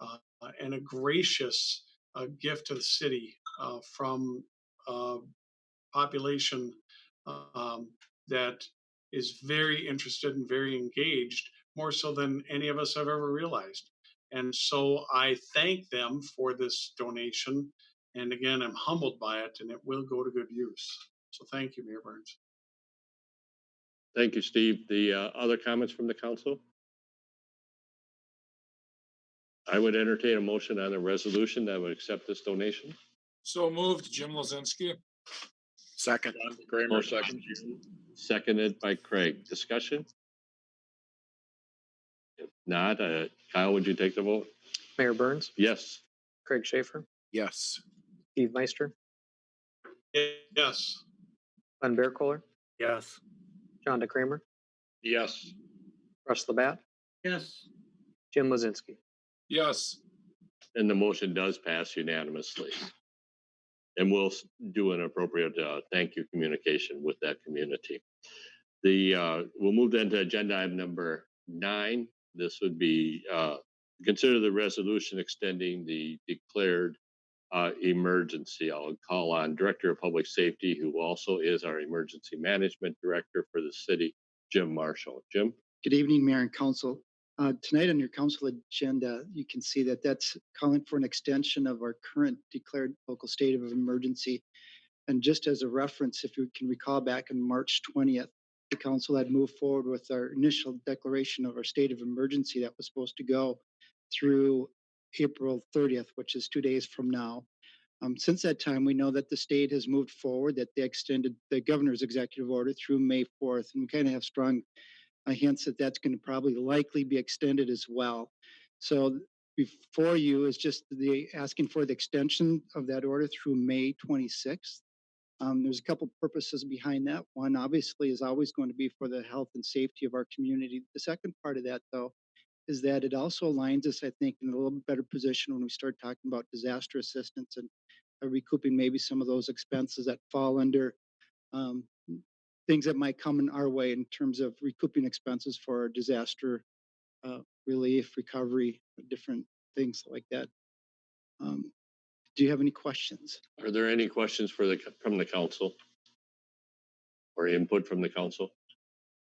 uh, and a gracious gift to the city from population that is very interested and very engaged, more so than any of us have ever realized. And so I thank them for this donation. And again, I'm humbled by it, and it will go to good use. So thank you, Mayor Burns. Thank you, Steve. The other comments from the council? I would entertain a motion on a resolution that would accept this donation. So moved, Jim Lozinski. Second. Kramer, Motion second. seconded by Craig. Discussion? If not, Kyle, would you take the vote? Mayor Burns, Yes. Craig Schaefer, Yes. Steve Meister, Yes. Glenn Bearcooler, Yes. John DeCramer, Yes. Russ Labatt, yes, Jim Lozinski. Yes. And the motion does pass unanimously. And we'll do an appropriate thank you communication with that community. We'll move then to agenda item number 9. This would be consider the resolution extending the declared emergency. I'll call on Director of Public Safety, who also is our Emergency Management Director for the city, Jim Marshall. Jim? Good evening, Mayor and Council. Tonight on your council agenda, you can see that that's calling for an extension of our current declared local state of emergency. And just as a reference, if you can recall back on March 20th, the council had moved forward with our initial declaration of our state of emergency that was supposed to go through April 30th, which is 2 days from now. Since that time, we know that the state has moved forward, that they extended the governor's executive order through May 4th, and we kind of have strong hints that that's going to probably likely be extended as well. So before you is just the asking for the extension of that order through May 26th. There's a couple purposes behind that. One, obviously, is always going to be for the health and safety of our community. The second part of that, though, is that it also aligns us, I think, in a little better position when we start talking about disaster assistance and recouping maybe some of those expenses that fall under things that might come in our way in terms of recouping expenses for disaster relief, recovery, different things like that. Do you have any questions? Are there any questions from the council? Or input from the council?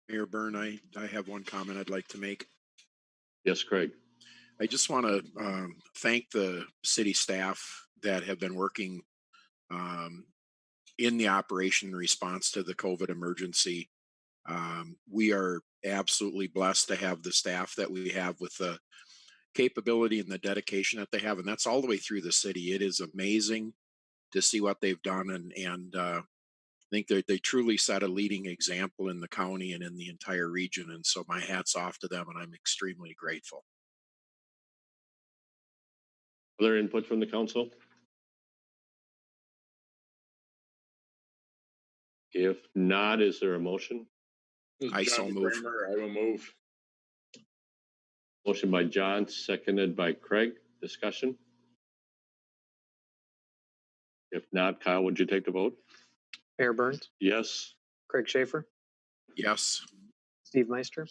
Mayor Byrne, I have one comment I'd like to make. Yes, Craig. I just want to thank the city staff that have been working in the operation and response to the COVID emergency. We are absolutely blessed to have the staff that we have with the capability and the dedication that they have. And that's all the way through the city. It is amazing to see what they've done. And I think they truly set a leading example in the county and in the entire region. And so my hat's off to them, and I'm extremely grateful. Other input from the council? If not, is there a motion? I so move. I will move. Motion by John, seconded by Craig. Discussion? If not, Kyle, would you take the vote? Mayor Burns, Yes. Craig Schaefer, Yes. Steve Meister,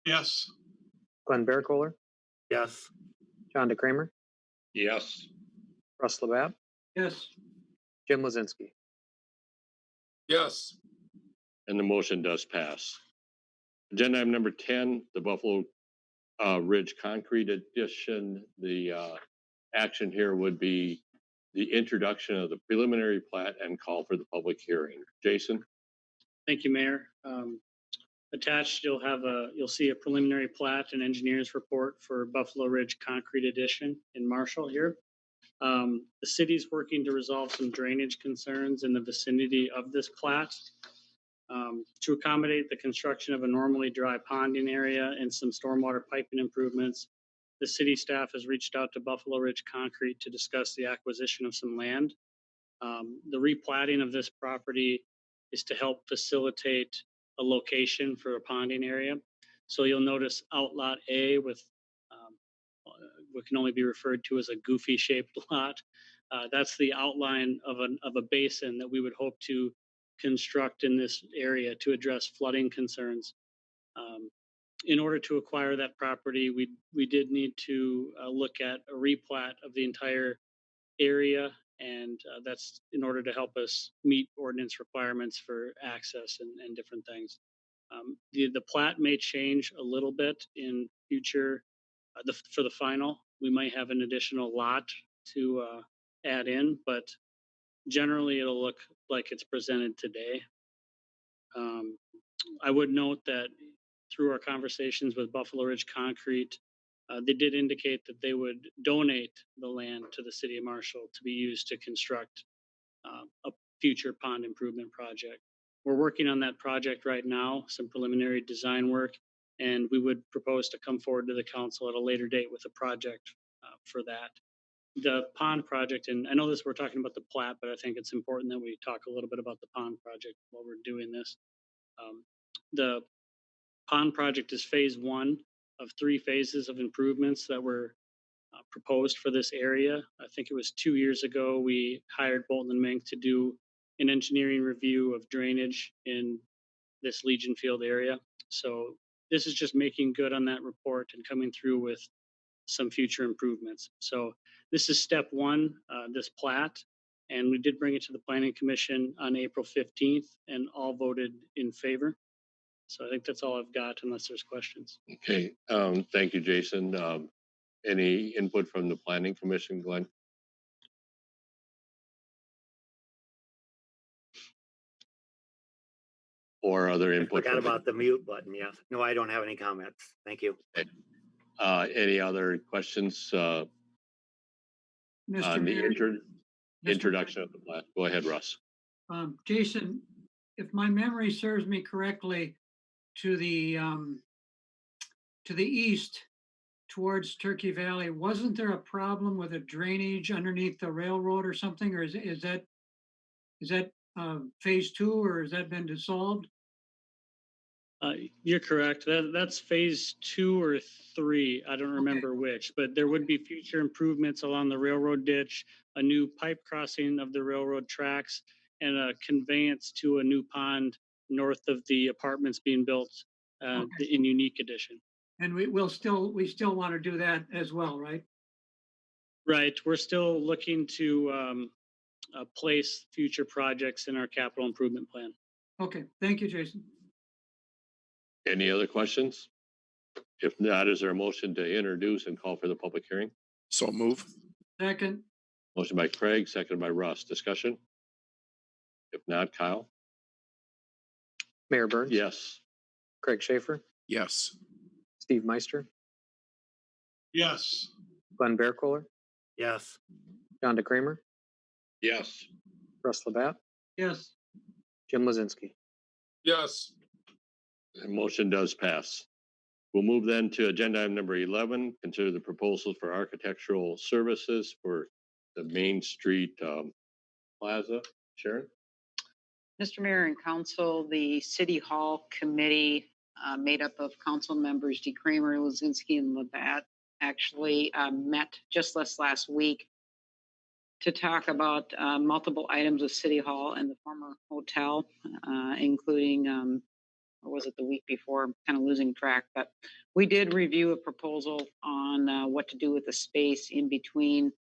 Yes. Glenn Bearcooler, Yes. John DeCramer, Yes. Russ Labatt, yes, Jim Lozinski. Yes. And the motion does pass. Agenda item number 10, the Buffalo Ridge Concrete Addition. The action here would be the introduction of the preliminary plat and call for the public hearing. Jason? Thank you, Mayor. Attached, you'll see a preliminary plat and engineer's report for Buffalo Ridge Concrete Addition in Marshall here. The city's working to resolve some drainage concerns in the vicinity of this plat. To accommodate the construction of a normally dry ponding area and some stormwater piping improvements, the city staff has reached out to Buffalo Ridge Concrete to discuss the acquisition of some land. The replatting of this property is to help facilitate a location for a ponding area. So you'll notice outlot A with what can only be referred to as a goofy shaped lot That's the outline of a basin that we would hope to construct in this area to address flooding concerns. In order to acquire that property, we did need to look at a replat of the entire area, and that's in order to help us meet ordinance requirements for access and different things. The plat may change a little bit in future. For the final, we might have an additional lot to add in, but generally it'll look like it's presented today. I would note that through our conversations with Buffalo Ridge Concrete, they did indicate that they would donate the land to the city of Marshall to be used to construct a future pond improvement project. We're working on that project right now, some preliminary design work, and we would propose to come forward to the council at a later date with a project for that. The pond project, and I know we're talking about the plat, but I think it's important that we talk a little bit about the pond project while we're doing this. The pond project is phase one of 3 phases of improvements that were proposed for this area. I think it was 2 years ago, we hired Bolton and Mink to do an engineering review of drainage in this Legion Field area. So this is just making good on that report and coming through with some future improvements. So this is step one, this plat, and we did bring it to the Planning Commission on April 15th and all voted in favor. So I think that's all I've got unless there's questions. Okay, thank you, Jason. Any input from the Planning Commission, Glenn? Or other I input? forgot from- about the mute button. Yeah. No, I don't have any comments. Thank you. Any other questions Mr. on the Mayor, introduction of the plat? Go ahead, Russ. Jason, if my memory serves me correctly, to the east towards Turkey Valley, wasn't there a problem with a drainage underneath the railroad or something? Or is that phase 2, or has that been dissolved? You're correct. That's phase 2 or 3. I don't remember which, but there would be future improvements along the railroad ditch, a new pipe crossing of the railroad tracks, and a conveyance to a new pond north of the apartments being built in Unique Edition. And we still want to do that as well, right? Right. We're still looking to place future projects in our capital improvement plan. Okay, thank you, Jason. Any other questions? If not, is there a motion to introduce and call for the public hearing? So move. Second, Motion by Craig, second by Russ. Discussion? If not, Kyle? Mayor Burns. Yes. Craig Schaefer, Yes. Steve Meister, Yes. Glenn Bearcooler, Yes. John DeCramer, Yes. Russ Labatt, yes. Jim Lozinski. Yes. The motion does pass. We'll move then to agenda item number 11, consider the proposals for architectural services for the Main Street Plaza. Sharon? Mr. Mayor and Council, the City Hall Committee, made up of council members DeCramer, Lozinski, and Labatt, actually met just last week to talk about multiple items of City Hall and the former hotel, including, or was it the week before? I'm kind of losing track, but we did review a proposal on what to do with the space in between,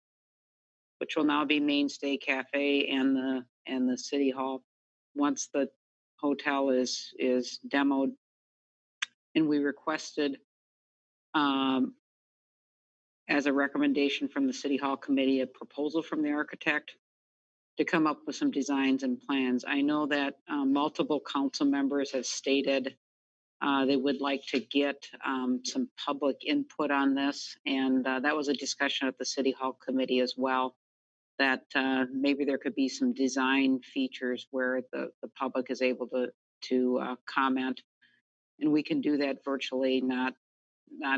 which will now be Mainstay Cafe and the City Hall, once the hotel is demoed. And we requested, as a recommendation from the City Hall Committee, a proposal from the architect to come up with some designs and plans. I know that multiple council members have stated they would like to get some public input on this, and that was a discussion at the City Hall Committee as well, that maybe there could be some design features where the public is able to comment, and we can do that virtually, not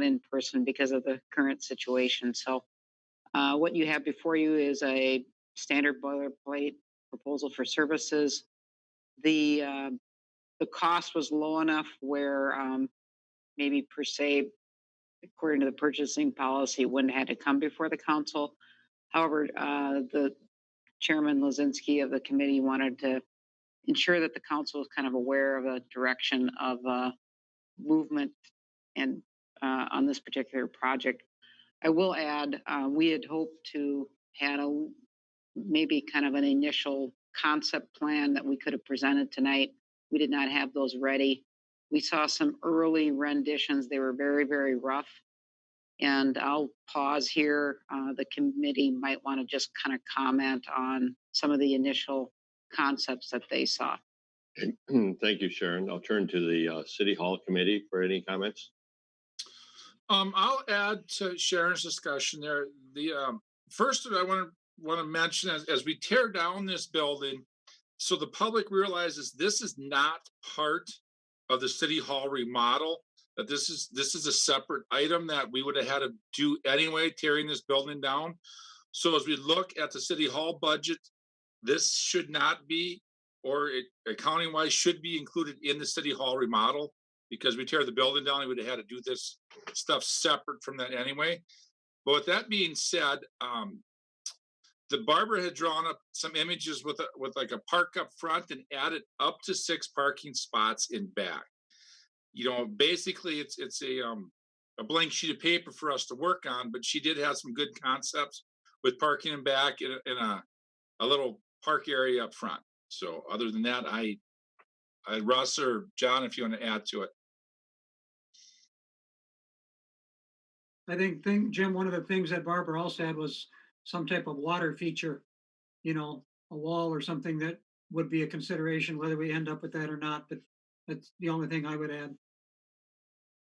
in person because of the current situation. So what you have before you is a standard boilerplate proposal for services. The cost was low enough where maybe per se, according to the purchasing policy, it wouldn't have had to come before the council. However, the Chairman Lozinski of the committee wanted to ensure that the council was kind of aware of the direction of movement and on this particular project. I will add, we had hoped to had a maybe kind of an initial concept plan that we could have presented tonight. We did not have those ready. We saw some early renditions. They were very, very rough. And I'll pause here. The committee might want to just kind of comment on some of the initial concepts that they saw. Thank you, Sharon. I'll turn to the City Hall Committee for any comments. I'll add to Sharon's discussion there. The first I want to mention as we tear down this building, so the public realizes this is not part of the City Hall remodel. That this is a separate item that we would have had to do anyway, tearing this building down. So as we look at the City Hall budget, this should not be, or accounting wise should be included in the City Hall remodel, because we tear the building down, we would have had to do this stuff separate from that anyway. But with that being said, the Barbara had drawn up some images with like a park up front and added up to 6 parking spots in back. You know, basically it's a blank sheet of paper for us to work on, but she did have some good concepts with parking in back in a little park area up front. So other than that, I Russ or John, if you want to add to it. I think, Jim, one of the things that Barbara also had was some type of water feature, you know, a wall or something that would be a consideration, whether we end up with that or not, but that's the only thing I would add.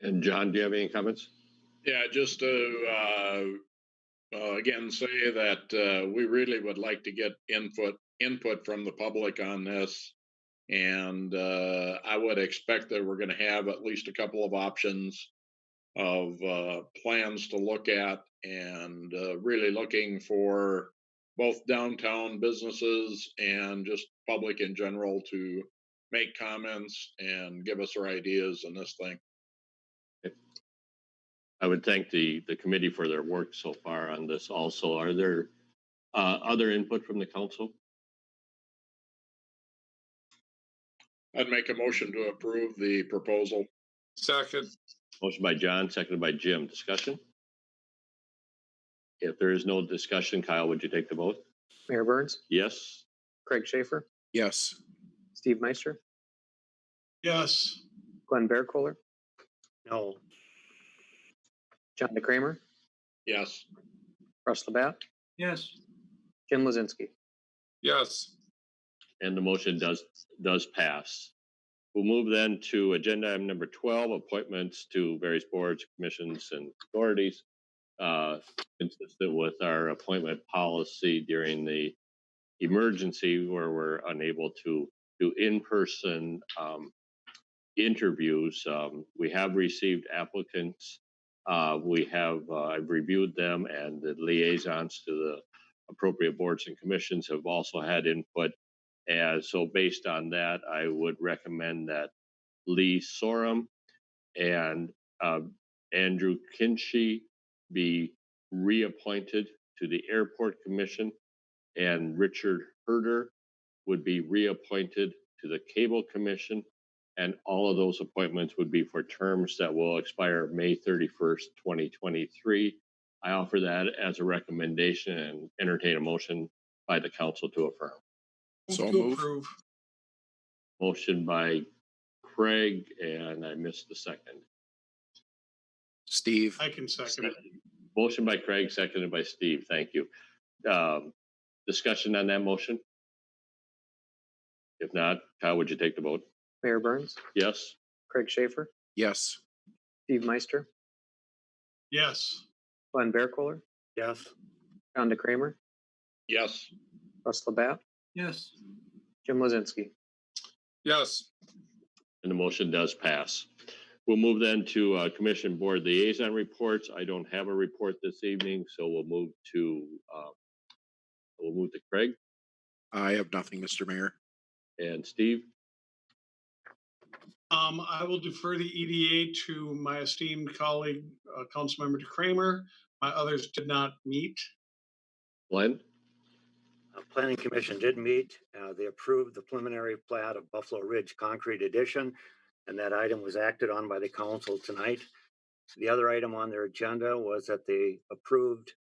And John, do you have any comments? Yeah, just to again say that we really would like to get input from the public on this. And I would expect that we're going to have at least a couple of options of plans to look at, and really looking for both downtown businesses and just public in general to make comments and give us their ideas on this thing. I would thank the committee for their work so far on this also. Are there other input from the council? I'd make a motion to approve the proposal. Second. Motion by John, seconded by Jim. Discussion? If there is no discussion, Kyle, would you take the vote? Mayor Burns, Yes. Craig Schaefer, Yes. Steve Meister, Yes. Glenn Bearcooler, No. John DeCramer, Yes. Russ Labatt, Yes, Jim Lozinski. Yes. And the motion does pass. We'll move then to agenda item number 12, appointments to various boards, commissions, and authorities. Consistent with our appointment policy during the emergency where we're unable to do in-person interviews. We have received applicants. I've reviewed them, and the liaisons to the appropriate boards and commissions have also had input. And so based on that, I would recommend that Lee Sorum and Andrew Kinsey be reappointed to the Airport Commission, and Richard Herder would be reappointed to the Cable Commission. And all of those appointments would be for terms that will expire May 31st, 2023. I offer that as a recommendation and entertain a motion by the council to affirm. So To move. approve. Motion by Craig, and I missed the second. Steve. I can second it. Motion by Craig, seconded by Steve. Thank you. Discussion on that motion? If not, Kyle, would you take the vote? Mayor Burns, Yes. Craig Schaefer, Yes. Steve Meister, Yes. Glenn Bearcooler, Yes. John DeCramer, Yes. Russ Labatt, yes, Jim Lozinski. Yes. And the motion does pass. We'll move then to commission board liaison reports. I don't have a report this evening, so we'll move to Craig I have nothing, Mr. Mayor. and Steve. I will defer the EDA to my esteemed colleague, Councilmember DeCramer. My others did not meet. Glenn? Planning Commission did meet. They approved the preliminary plat of Buffalo Ridge Concrete Addition, and that item was acted on by the council tonight. The other item on their agenda was that they approved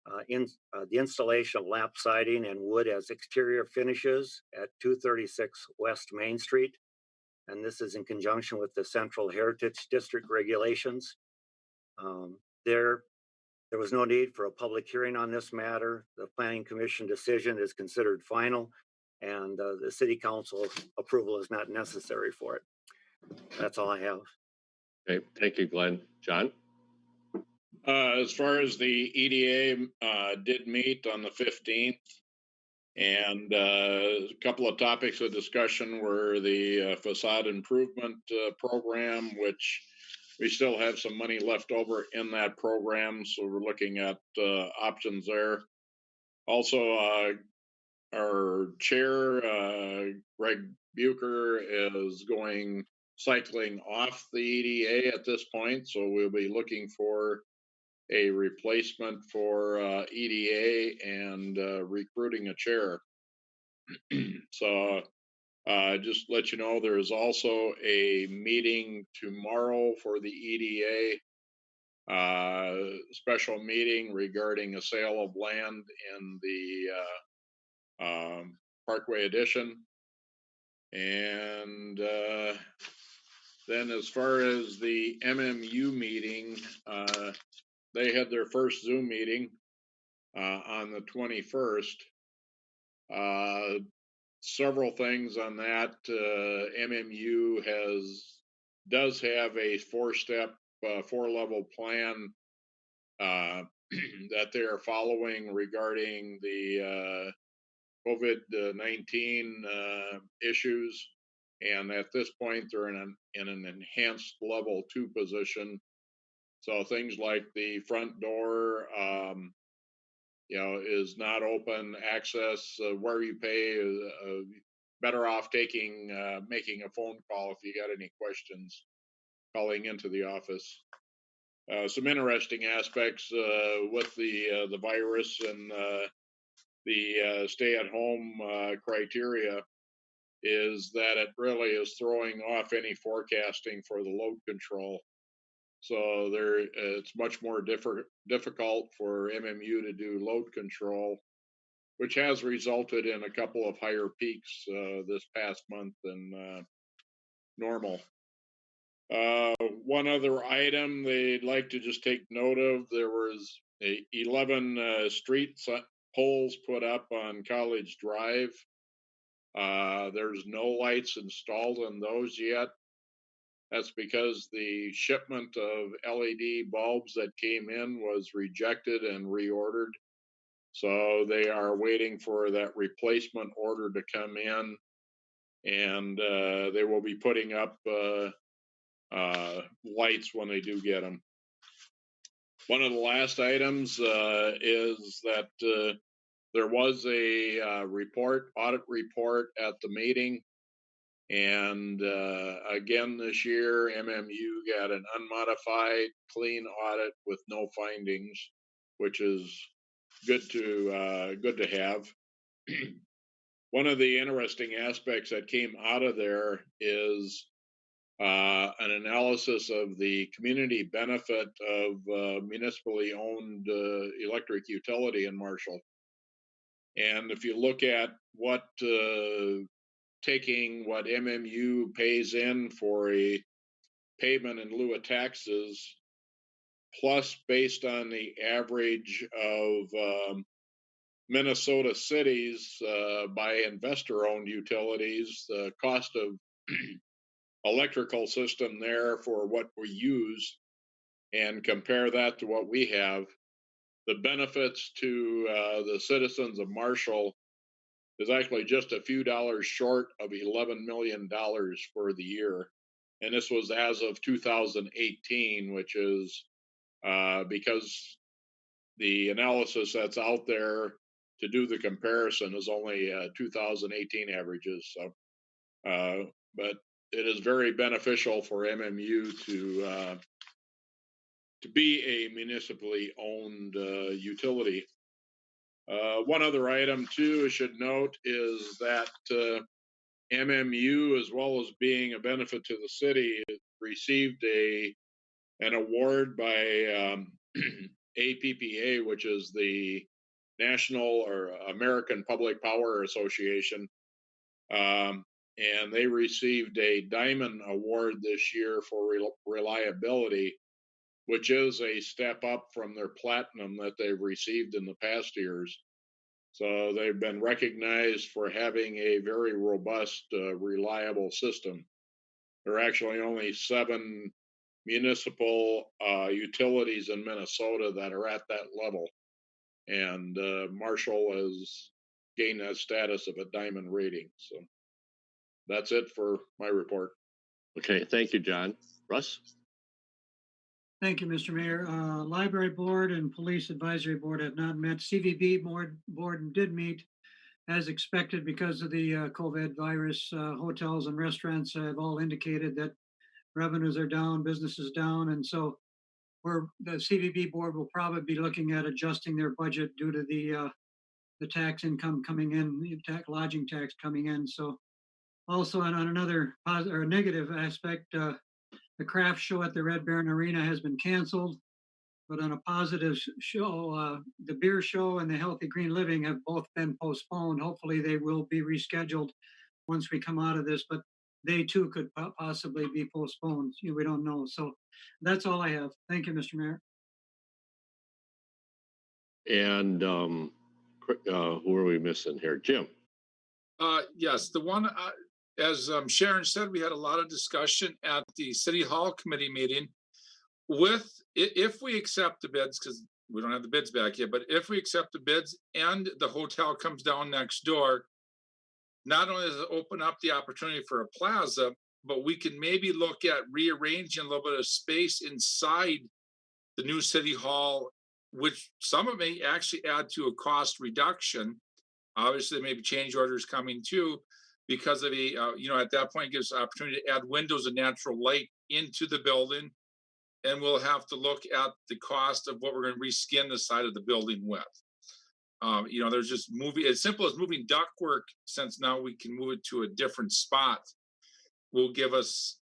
the installation of lap siding and wood as exterior finishes at 236 West Main Street. And this is in conjunction with the Central Heritage District regulations. There was no need for a public hearing on this matter. The Planning Commission decision is considered final, and the City Council approval is not necessary for it. That's all I have. Okay, thank you, Glenn. John? As far as the EDA did meet on the 15th, and a couple of topics of discussion were the facade improvement program, which we still have some money left over in that program, so we're looking at options there. Also, our chair, Greg Bucher, is cycling off the EDA at this point, so we'll be looking for a replacement for EDA and recruiting a chair. So just let you know, there is also a meeting tomorrow for the EDA, special meeting regarding a sale of land in the Parkway Addition. And then as far as the MMU meeting, they had their first Zoom meeting on the 21st. Several things on that. MMU does have a four-step, four-level plan that they are following regarding the COVID-19 issues, and at this point they're in an enhanced level 2 position. So things like the front door, is not open access. Where you pay, better off making a phone call if you got any questions, calling into the office. Some interesting aspects with the virus and the stay-at-home criteria is that it really is throwing off any forecasting for the load control. So it's much more difficult for MMU to do load control, which has resulted in a couple of higher peaks this past month than normal. One other item they'd like to just take note of, there was 11 street poles put up on College Drive. There's no lights installed on those yet. That's because the shipment of LED bulbs that came in was rejected and reordered. So they are waiting for that replacement order to come in, and they will be putting up lights when they do get them. One of the last items is that there was a audit report at the meeting. And again, this year, MMU got an unmodified, clean audit with no findings, which is good to have. One of the interesting aspects that came out of there is an analysis of the community benefit of municipally owned electric utility in Marshall. And if you look at what taking what MMU pays in for a payment in lieu of taxes, plus based on the average of Minnesota cities by investor-owned utilities, the cost of electrical system there for what we use, and compare that to what we have, the benefits to the citizens of Marshall is actually just a few dollars short of $11 million for the year. And this was as of 2018, which is because the analysis that's out there to do the comparison is only 2018 averages. So, but it is very beneficial for MMU to be a municipally owned utility. One other item too, I should note is that MMU, as well as being a benefit to the city, received an award by APPA, which is the National or American Public Power Association. And they received a Diamond Award this year for reliability, which is a step up from their Platinum that they've received in the past years. So they've been recognized for having a very robust, reliable system. There are actually only 7 municipal utilities in Minnesota that are at that level. And Marshall has gained that status of a diamond rating. So that's it for my report. Okay, thank you, John. Russ? Thank you, Mr. Mayor. Library Board and Police Advisory Board have not met. CVB board did meet as expected because of the COVID virus. Hotels and restaurants have all indicated that revenues are down, business is down, and so the CVB board will probably be looking at adjusting their budget due to the tax income coming in, the lodging tax coming in. So also on another positive or negative aspect, the craft show at the Red Baron Arena has been canceled. But on a positive show, the beer show and the Healthy Green Living have both been postponed. Hopefully they will be rescheduled once we come out of this, but they too could possibly be postponed. We don't know. So that's all I have. Thank you, Mr. Mayor. And who are we missing here? Jim? Yes, the one, as Sharon said, we had a lot of discussion at the City Hall committee meeting if we accept the bids, because we don't have the bids back yet, but if we accept the bids and the hotel comes down next door, not only does it open up the opportunity for a plaza, but we can maybe look at rearranging a little bit of space inside the new City Hall, which some of it may actually add to a cost reduction. Obviously, there may be change orders coming too, because of at that point, it gives opportunity to add windows and natural light into the building. And we'll have to look at the cost of what we're going to reskin the side of the building with. There's just as simple as moving ductwork, since now we can move it to a different spot, will give us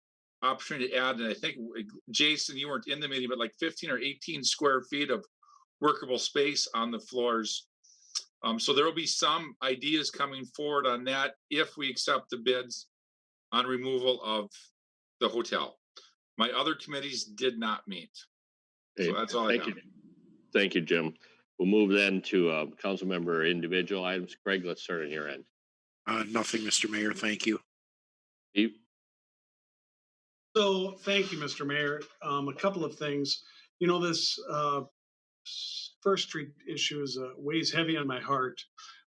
opportunity to add. And I think, Jason, you weren't in the meeting, but like 15 or 18 square feet of workable space on the floors. So there will be some ideas coming forward on that if we accept the bids on removal of the hotel. My other committees did not meet. So that's all I have. Thank you, Jim. We'll move then to council member individual items. Craig, let's start on your end. Nothing, Mr. Mayor. Thank you. Steve? So thank you, Mr. Mayor. A couple of things. This First Street issue weighs heavy on my heart.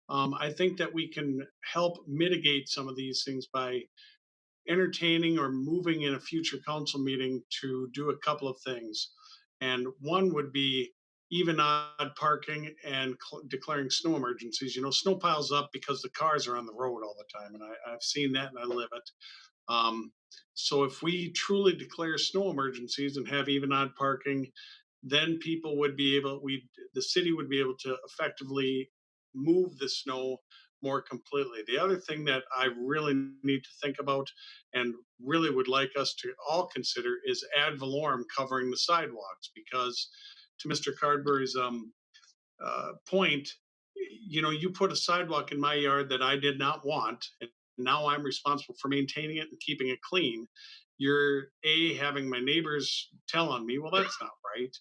I think that we can help mitigate some of these things by entertaining or moving in a future council meeting to do a couple of things. And one would be even odd parking and declaring snow emergencies. Snow piles up because the cars are on the road all the time. And I've seen that and I live it. So if we truly declare snow emergencies and have even odd parking, then people would be able, the city would be able to effectively move the snow more completely. The other thing that I really need to think about and really would like us to all consider is ad valorem covering the sidewalks, because to Mr. Cardberry's point, you put a sidewalk in my yard that I did not want, and now I'm responsible for maintaining it and keeping it clean. You're having my neighbors tell on me, well, that's not right.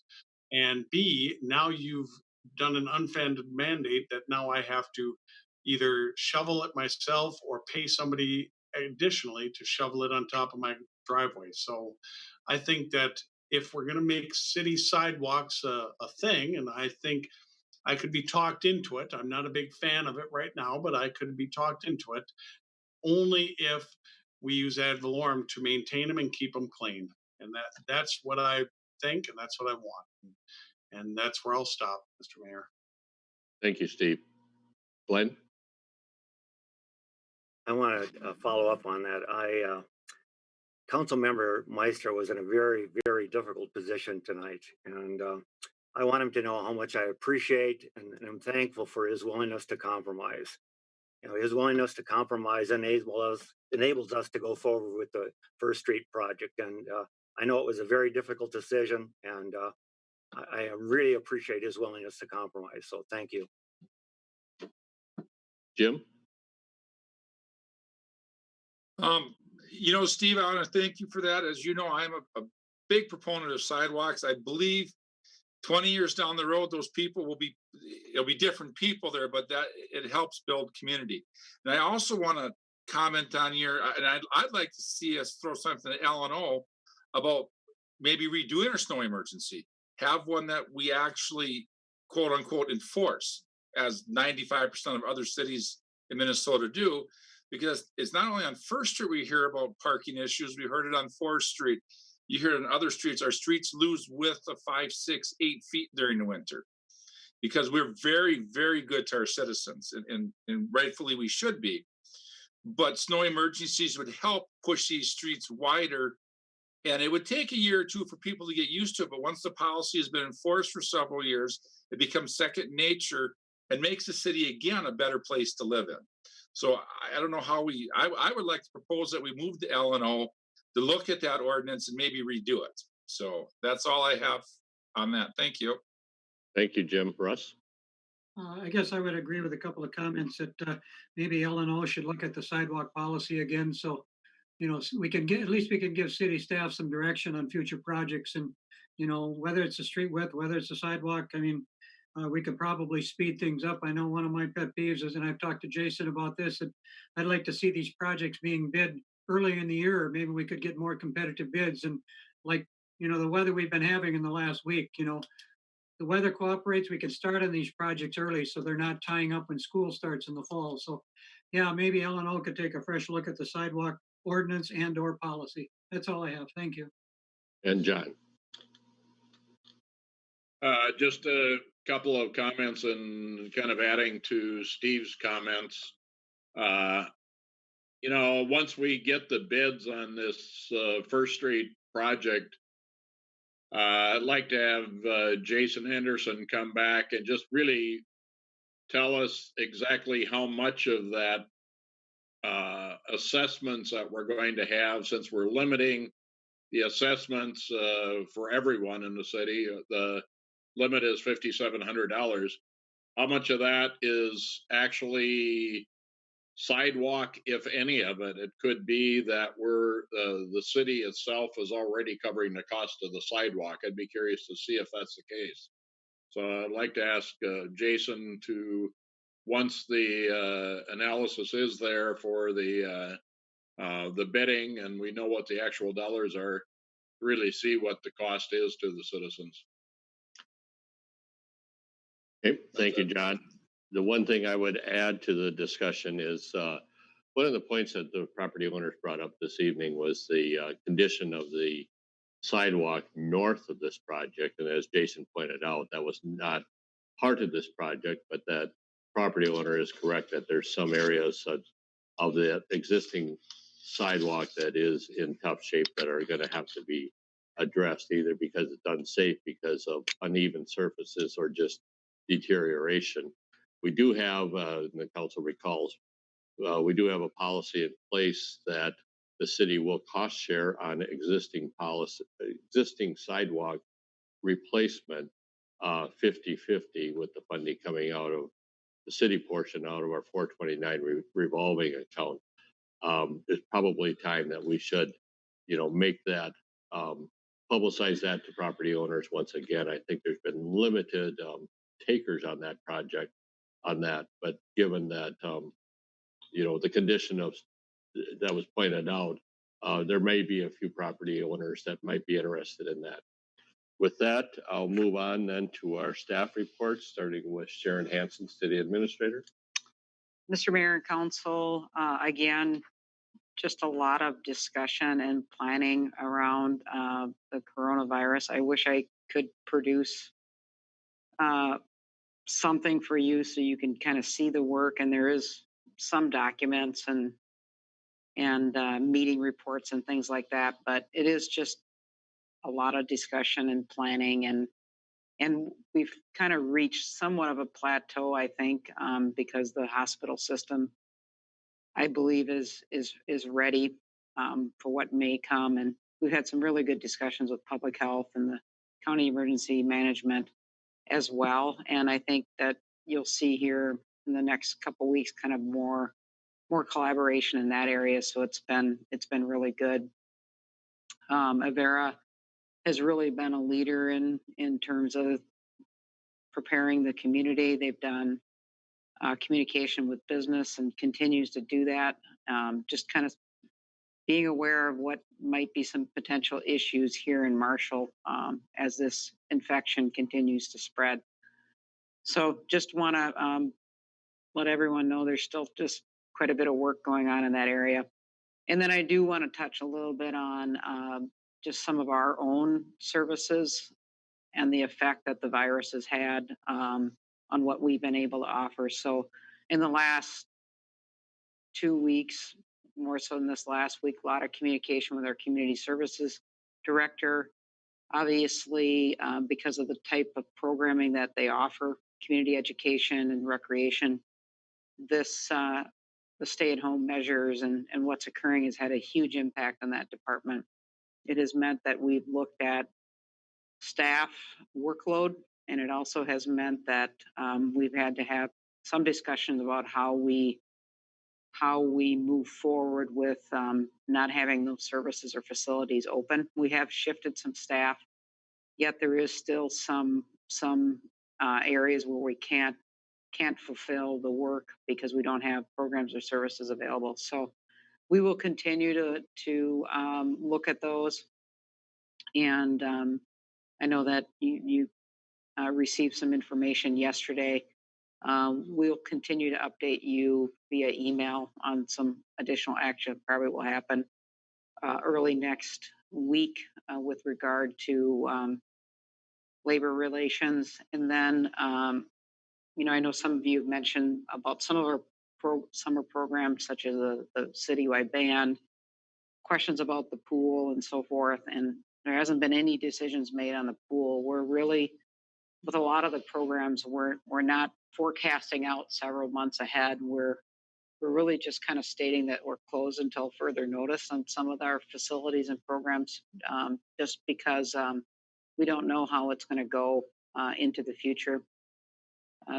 And B, now you've done an unfunded mandate that now I have to either shovel it myself or pay somebody additionally to shovel it on top of my driveway. So I think that if we're going to make city sidewalks a thing, and I think I could be talked into it, I'm not a big fan of it right now, but I could be talked into it only if we use ad valorem to maintain them and keep them clean. And that's what I think, and that's what I want. And that's where I'll stop, Mr. Mayor. Thank you, Steve. Glenn? I want to follow up on that. Councilmember Meister was in a very, very difficult position tonight. And I want him to know how much I appreciate and I'm thankful for his willingness to compromise. You know, his willingness to compromise enables us to go forward with the First Street project. And I know it was a very difficult decision, and I really appreciate his willingness to compromise. So thank you. Jim? Steve, I want to thank you for that. As you know, I'm a big proponent of sidewalks. I believe 20 years down the road, those people it'll be different people there, but that it helps build community. And I also want to comment on and I'd like to see us throw something to L&O about maybe redoing our snow emergency. Have one that we actually, quote unquote, enforce, as 95% of other cities in Minnesota do, because it's not only on First Street we hear about parking issues, we heard it on Fourth Street. You hear it on other streets. Our streets lose width of 5, 6, 8 feet during the winter because we're very, very good to our citizens, and rightfully we should be. But snow emergencies would help push these streets wider, and it would take a year or two for people to get used to it. But once the policy has been enforced for several years, it becomes second nature and makes the city again a better place to live in. So I don't know how I would like to propose that we move to L&O to look at that ordinance and maybe redo it. So that's all I have on that. Thank you. Thank you, Jim. Russ? I guess I would agree with a couple of comments that maybe L&O should look at the sidewalk policy again. So, we can at least we can give city staff some direction on future projects, and, whether it's a street width, whether it's a sidewalk, I mean, we could probably speed things up. I know one of my pet peeves is, and I've talked to Jason about this, that I'd like to see these projects being bid early in the year, or maybe we could get more competitive bids. And like, the weather we've been having in the last week, the weather cooperates, we can start on these projects early so they're not tying up when school starts in the fall. So yeah, maybe L&O could take a fresh look at the sidewalk ordinance and/or policy. That's all I have. Thank you. And John? Just a couple of comments and kind of adding to Steve's comments. Once we get the bids on this First Street project, I'd like to have Jason Henderson come back and just really tell us exactly how much of that assessments that we're going to have, since we're limiting the assessments for everyone in the city. The limit is $5,700. How much of that is actually sidewalk, if any of it? It could be that the city itself is already covering the cost of the sidewalk. I'd be curious to see if that's the case. So I'd like to ask Jason to, once the analysis is there for the bidding and we know what the actual dollars are, really see what the cost is to the citizens. Okay, thank you, John. The one thing I would add to the discussion is one of the points that the property owners brought up this evening was the condition of the sidewalk north of this project. And as Jason pointed out, that was not part of this project, but that property owner is correct that there's some areas of the existing sidewalk that is in tough shape that are going to have to be addressed, either because it's unsafe because of uneven surfaces or just deterioration. We do have, and the council recalls, we do have a policy in place that the city will cost share on existing sidewalk replacement 50-50, with the funding coming out of the city portion out of our 429 revolving account. It's probably time that we should, make that, publicize that to property owners once again. I think there's been limited takers on that project but given that, the condition of that was pointed out, there may be a few property owners that might be interested in that. With that, I'll move on then to our staff reports, starting with Sharon Hanson, City Administrator. Mr. Mayor and Council, again, just a lot of discussion and planning around the coronavirus. I wish I could produce something for you so you can kind of see the work, and there is some documents and meeting reports and things like that, but it is just a lot of discussion and planning, and And we've kind of reached somewhat of a plateau, I think, because the hospital system, I believe, is ready for what may come. And we've had some really good discussions with public health and the county emergency management as well. And I think that you'll see here in the next couple weeks kind of more collaboration in that area. So it's been really good. Avera has really been a leader in terms of preparing the community. They've done communication with business and continues to do that. Just kind of being aware of what might be some potential issues here in Marshall as this infection continues to spread. So just want to let everyone know there's still just quite a bit of work going on in that area. And then I do want to touch a little bit on just some of our own services and the effect that the virus has had on what we've been able to offer. So in the last 2 weeks, more so than this last week, a lot of communication with our community services director. Obviously, because of the type of programming that they offer, community education and recreation, this the stay-at-home measures and what's occurring has had a huge impact on that department. It has meant that we've looked at staff workload, and it also has meant that we've had to have some discussions about how we move forward with not having those services or facilities open. We have shifted some staff, yet there is still some areas where we can't fulfill the work because we don't have programs or services available. So we will continue to look at those. And I know that you received some information yesterday. We'll continue to update you via email on some additional action probably will happen early next week with regard to labor relations. And then, I know some of you have mentioned about some of our summer programs, such as the citywide band, questions about the pool and so forth. And there hasn't been any decisions made on the pool. We're really, with a lot of the programs, we're not forecasting out several months ahead. We're really just kind of stating that we're closed until further notice on some of our facilities and programs, just because we don't know how it's going to go into the future.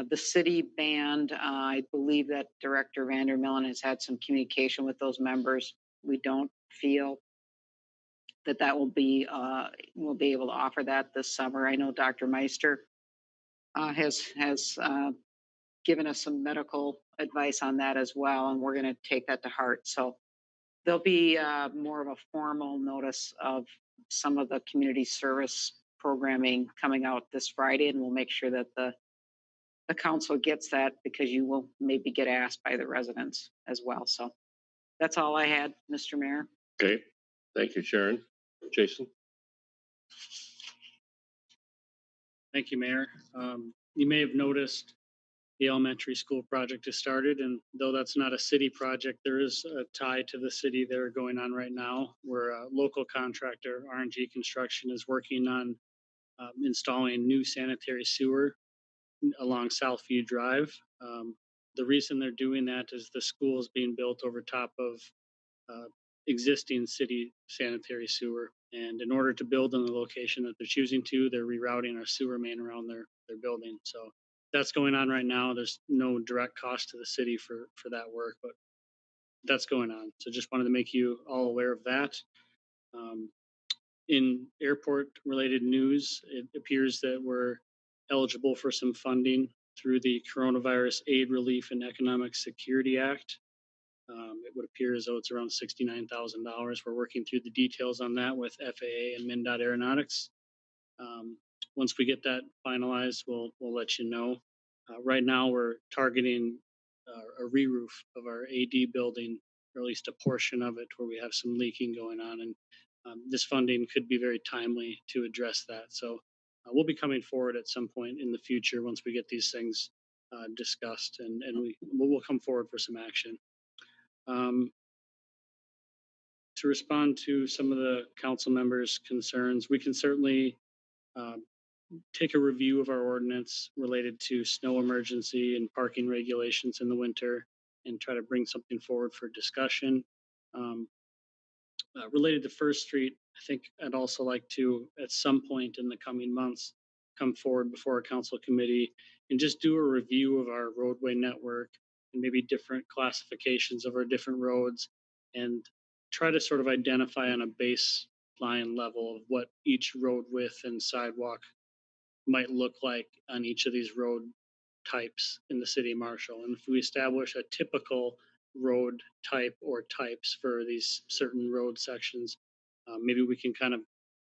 The city band, I believe that Director Vandermillen has had some communication with those members. We don't feel that will be we'll be able to offer that this summer. I know Dr. Meister has given us some medical advice on that as well, and we're going to take that to heart. So there'll be more of a formal notice of some of the community service programming coming out this Friday, and we'll make sure that the council gets that because you will maybe get asked by the residents as well. So that's all I had, Mr. Mayor. Okay, thank you, Sharon. Jason? Thank you, Mayor. You may have noticed the elementary school project has started, and though that's not a city project, there is a tie to the city that are going on right now, where a local contractor, RNG Construction, is working on installing new sanitary sewer along Southview Drive. The reason they're doing that is the school is being built over top of existing city sanitary sewer. And in order to build in the location that they're choosing to, they're rerouting our sewer main around their building. So that's going on right now. There's no direct cost to the city for that work, but that's going on. So just wanted to make you all aware of that. In airport related news, it appears that we're eligible for some funding through the Coronavirus Aid, Relief, and Economic Security Act. It would appear as though it's around $69,000. We're working through the details on that with FAA and MnDOT Aeronautics. Once we get that finalized, we'll let you know. Right now, we're targeting a re-roof of our AD building, or at least a portion of it, where we have some leaking going on. And this funding could be very timely to address that. So we'll be coming forward at some point in the future once we get these things discussed, and we'll come forward for some action. To respond to some of the council members' concerns, we can certainly take a review of our ordinance related to snow emergency and parking regulations in the winter and try to bring something forward for discussion. Um, Related to First Street, I think I'd also like to, at some point in the coming months, come forward before a council committee and just do a review of our roadway network and maybe different classifications of our different roads and try to sort of identify on a baseline level of what each road width and sidewalk might look like on each of these road types in the city of Marshall. And if we establish a typical road type or types for these certain road sections, maybe we can kind of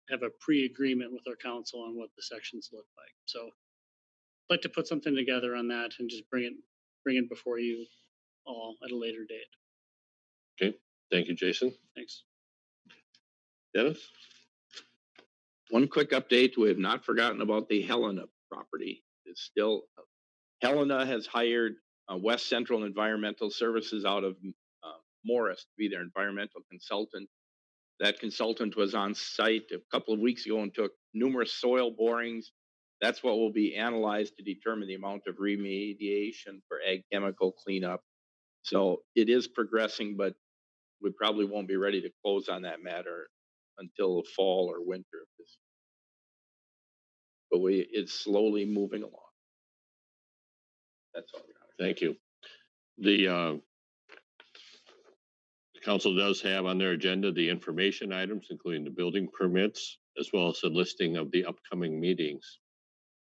have a pre-agreement with our council on what the sections look like. So I'd like to put something together on that and just bring it before you all at a later date. Okay, thank you, Jason. Thanks. Dennis? One quick update, we have not forgotten about the Helena property. It's still, Helena has hired West Central Environmental Services out of Morris to be their environmental consultant. That consultant was on site a couple of weeks ago and took numerous soil borings. That's what will be analyzed to determine the amount of remediation for ag chemical cleanup. So it is progressing, but we probably won't be ready to close on that matter until the fall or winter of this. But it's slowly moving along. That's all. Thank you. The council does have on their agenda the information items, including the building permits, as well as the listing of the upcoming meetings.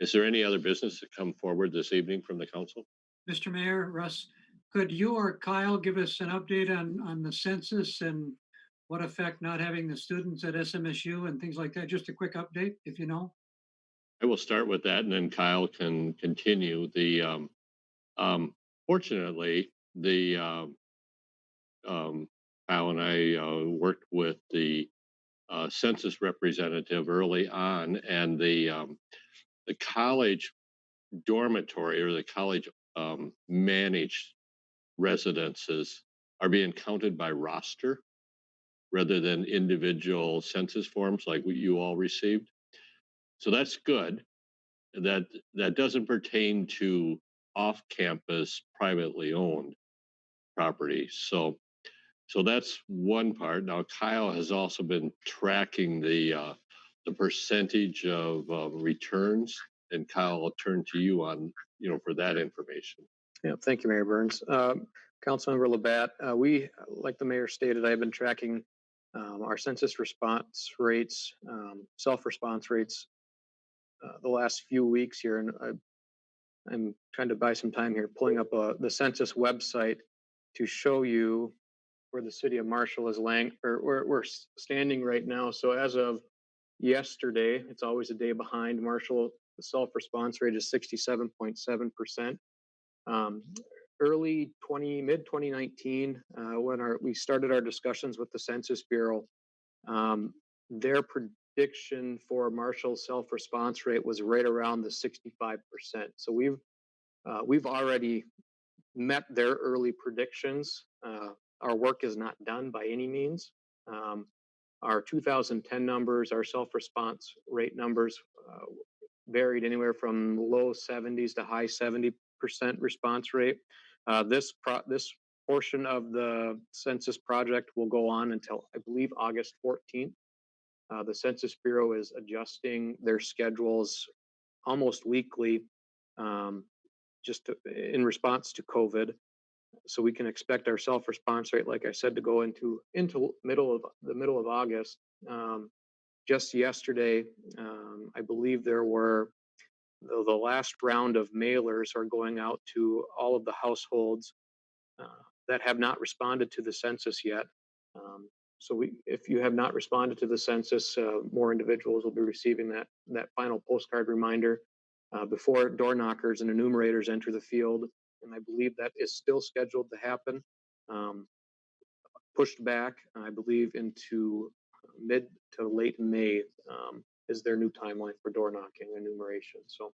Is there any other business to come forward this evening from the council? Mr. Mayor, Russ, could you or Kyle give us an update on the census and what effect not having the students at SMSU and things like that? Just a quick update, if you know. I will start with that and then Kyle can continue. Fortunately, Kyle and I worked with the census representative early on, and the college dormitory or the college managed residences are being counted by roster rather than individual census forms like what you all received. So that's good. That doesn't pertain to off-campus privately owned property. So that's one part. Now Kyle has also been tracking the percentage of returns, and Kyle, I'll turn to you on for that information. Yeah, thank you, Mayor Burns. Councilmember Labatt, we, like the mayor stated, I've been tracking our census response rates, self-response rates the last few weeks here, and I'm trying to buy some time here, pulling up the census website to show you where the city of Marshall is or where we're standing right now. So as of yesterday, it's always a day behind. Marshall, the self-response rate is 67.7%. Mid 2019, when we started our discussions with the Census Bureau, their prediction for Marshall's self-response rate was right around the 65%. So we've already met their early predictions. Our work is not done by any means. Our 2010 numbers, our self-response rate numbers varied anywhere from low 70s to high 70% response rate. This portion of the census project will go on until, I believe, August 14th. The Census Bureau is adjusting their schedules almost weekly, in response to COVID. So we can expect our self-response rate, like I said, to go into the middle of August. Just yesterday, I believe there were the last round of mailers are going out to all of the households that have not responded to the census yet. So if you have not responded to the census, more individuals will be receiving that final postcard reminder before door knockers and enumerators enter the field. And I believe that is still scheduled to happen. Pushed back, I believe, into mid to late May is their new timeline for door knocking and enumeration. So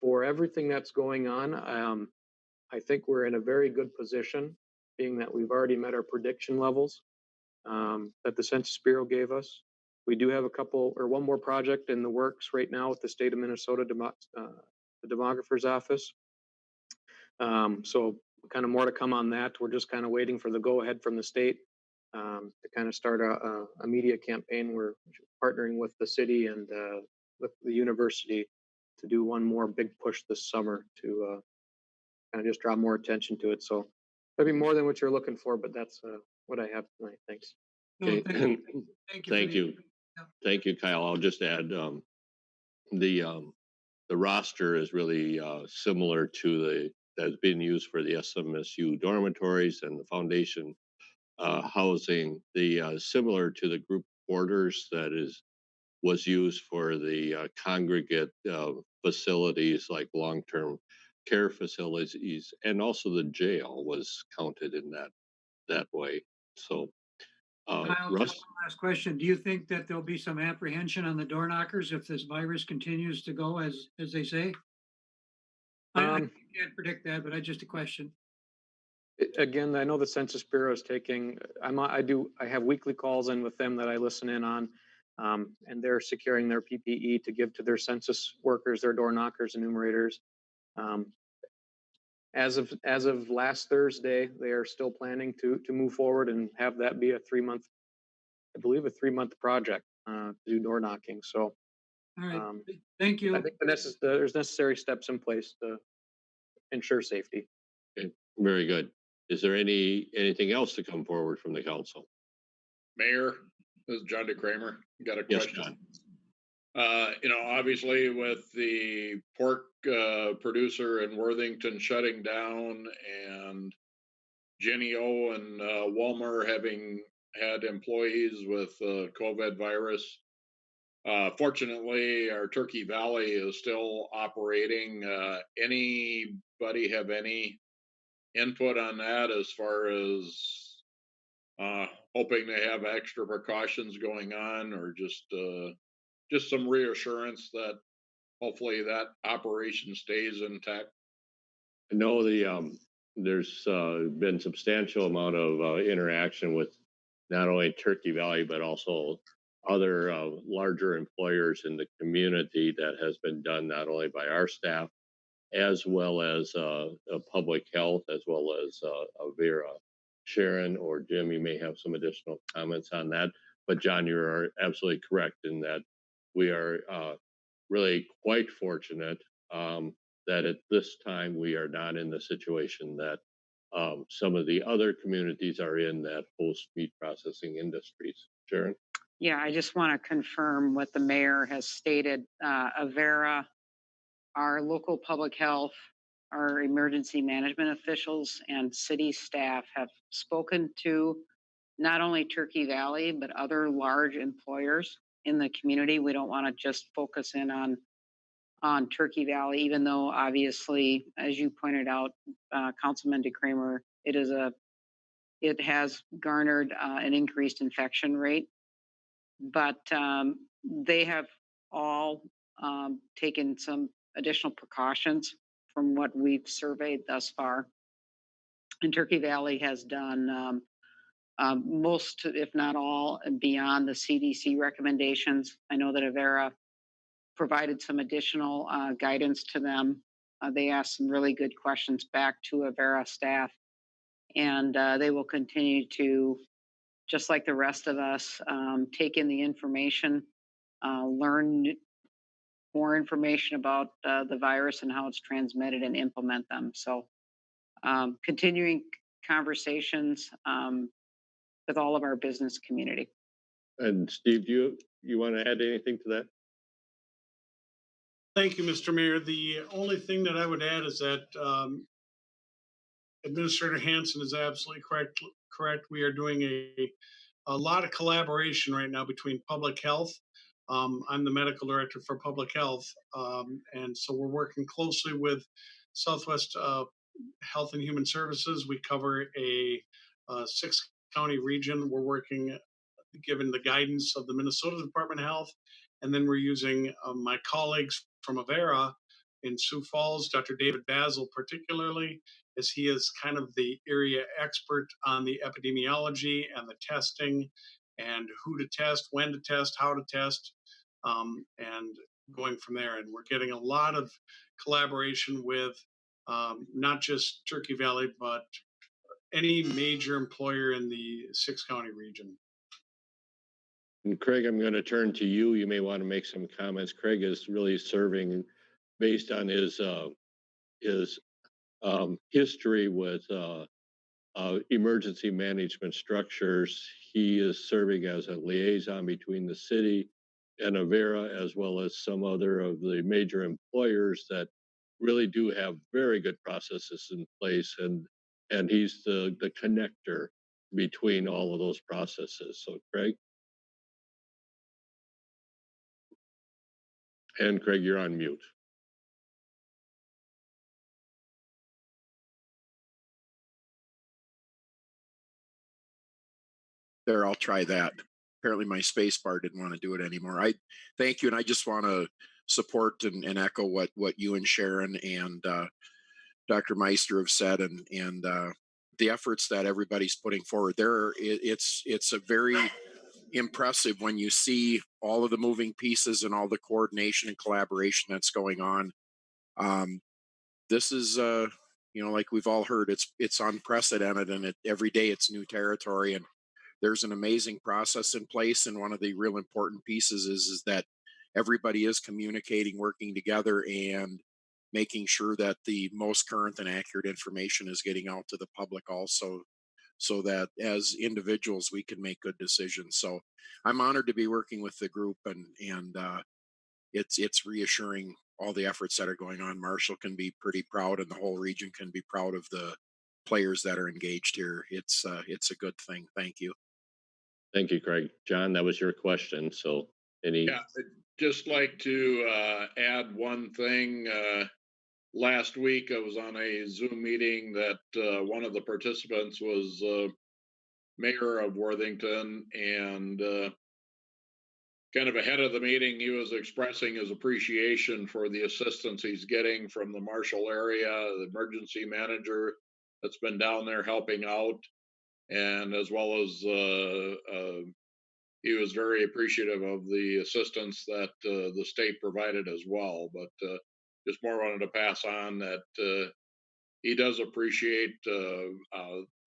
for everything that's going on, I think we're in a very good position, being that we've already met our prediction levels that the Census Bureau gave us. We do have a couple or one more project in the works right now with the state of Minnesota, the demographer's office. So kind of more to come on that. We're just kind of waiting for the go ahead from the state to kind of start a media campaign. We're partnering with the city and with the university to do one more big push this summer to kind of just draw more attention to it. So maybe more than what you're looking for, but that's what I have tonight. Thanks. No, Okay. thank you. Thank you. for Thank the- you. Yeah. Thank you, Kyle. I'll just add, the roster is really similar to that's been used for the SMSU dormitories and the foundation housing. Similar to the group quarters that was used for the congregate facilities like long-term care facilities, and also the jail was counted in that way. So, Kyle, Russ, just one last question. Do you think that there'll be some apprehension on the door knockers if this virus continues to go as they say? I can't predict that, but just a question. Again, I know the Census Bureau is taking, I have weekly calls in with them that I listen in on. And they're securing their PPE to give to their census workers, their door knockers, enumerators. As of last Thursday, they are still planning to move forward and have that be a 3-month, I believe, a 3-month project to do door knocking. So All right. Thank you. I think there's necessary steps in place to ensure safety. okay, very good. Is there anything else to come forward from the council? Mayor, this is John DeCramer. Got a Yes, question. John. Obviously with the pork producer in Worthington shutting down and Jenny O and Walmart having had employees with COVID virus. Fortunately, our Turkey Valley is still operating. Anybody have any input on that as far as hoping to have extra precautions going on, or just some reassurance that hopefully that operation stays intact? I know there's been substantial amount of interaction with not only Turkey Valley, but also other larger employers in the community that has been done not only by our staff, as well as public health, as well as Vera. Sharon or Jim, you may have some additional comments on that. But John, you are absolutely correct in that we are really quite fortunate that at this time we are not in the situation that some of the other communities are in that host meat processing industries. Sharon? Yeah, I just want to confirm what the mayor has stated. Avera, our local public health, our emergency management officials and city staff have spoken to not only Turkey Valley, but other large employers in the community. We don't want to just focus in on Turkey Valley, even though obviously, as you pointed out, Councilman DeCramer, it has garnered an increased infection rate, but they have all taken some additional precautions from what we've surveyed thus far. And Turkey Valley has done most, if not all, beyond the CDC recommendations. I know that Avera provided some additional guidance to them. They asked some really good questions back to Avera staff, and they will continue to, just like the rest of us, take in the information, learn more information about the virus and how it's transmitted, and implement them. So continuing conversations with all of our business community. And Steve, do you want to add anything to that? Thank you, Mr. Mayor. The only thing that I would add is that Administrator Hanson is absolutely correct. We are doing a lot of collaboration right now between public health. I'm the medical director for public health. And so we're working closely with Southwest Health and Human Services. We cover a 6-county region. We're working, given the guidance of the Minnesota Department of Health. And then we're using my colleagues from Avera in Sioux Falls, Dr. David Basil particularly, as he is kind of the area expert on the epidemiology and the testing and who to test, when to test, how to test, and going from there. And we're getting a lot of collaboration with not just Turkey Valley, but any major employer in the 6-county region. And Craig, I'm going to turn to you. You may want to make some comments. Craig is really serving based on his history with emergency management structures. He is serving as a liaison between the city and Avera, as well as some other of the major employers that really do have very good processes in place, and he's the connector between all of those processes. So Craig. And Craig, you're on mute. There, I'll try that. Apparently my space bar didn't want to do it anymore. I thank you. And I just want to support and echo what you and Sharon and Dr. Meister have said, and the efforts that everybody's putting forward there. It's a very impressive when you see all of the moving pieces and all the coordination and collaboration that's going on. This is, like we've all heard, it's unprecedented, and every day it's new territory, and there's an amazing process in place. And one of the real important pieces is that everybody is communicating, working together, and making sure that the most current and accurate information is getting out to the public also, so that as individuals we can make good decisions. So I'm honored to be working with the group, and it's reassuring all the efforts that are going on. Marshall can be pretty proud, and the whole region can be proud of the players that are engaged here. It's a good thing. Thank you. Thank you, Craig. John, that was your question. So any? Yeah, I'd just like to add one thing. Last week, I was on a Zoom meeting that one of the participants was mayor of Worthington, and kind of ahead of the meeting, he was expressing his appreciation for the assistance he's getting from the Marshall area, the emergency manager that's been down there helping out, and as well as he was very appreciative of the assistance that the state provided as well. But just more wanted to pass on that he does appreciate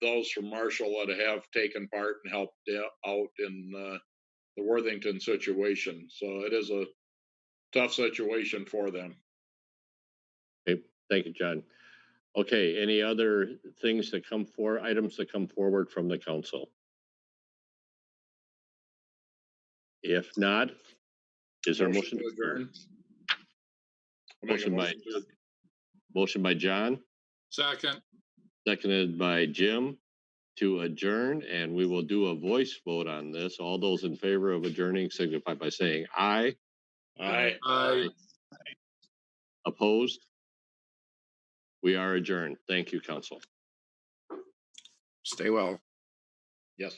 those from Marshall that have taken part and helped out in the Worthington situation. So it is a tough situation for them. Okay, thank you, John. Okay, any other things that come for items that come forward from the council? If not, is there a motion? to adjourn? Motion by John, Second. seconded by Jim to adjourn, and we will do a voice vote on this. All those in favor of adjourning signify by saying aye. Aye. Aye. Opposed? We are adjourned. Thank you, council. Stay well. Yes.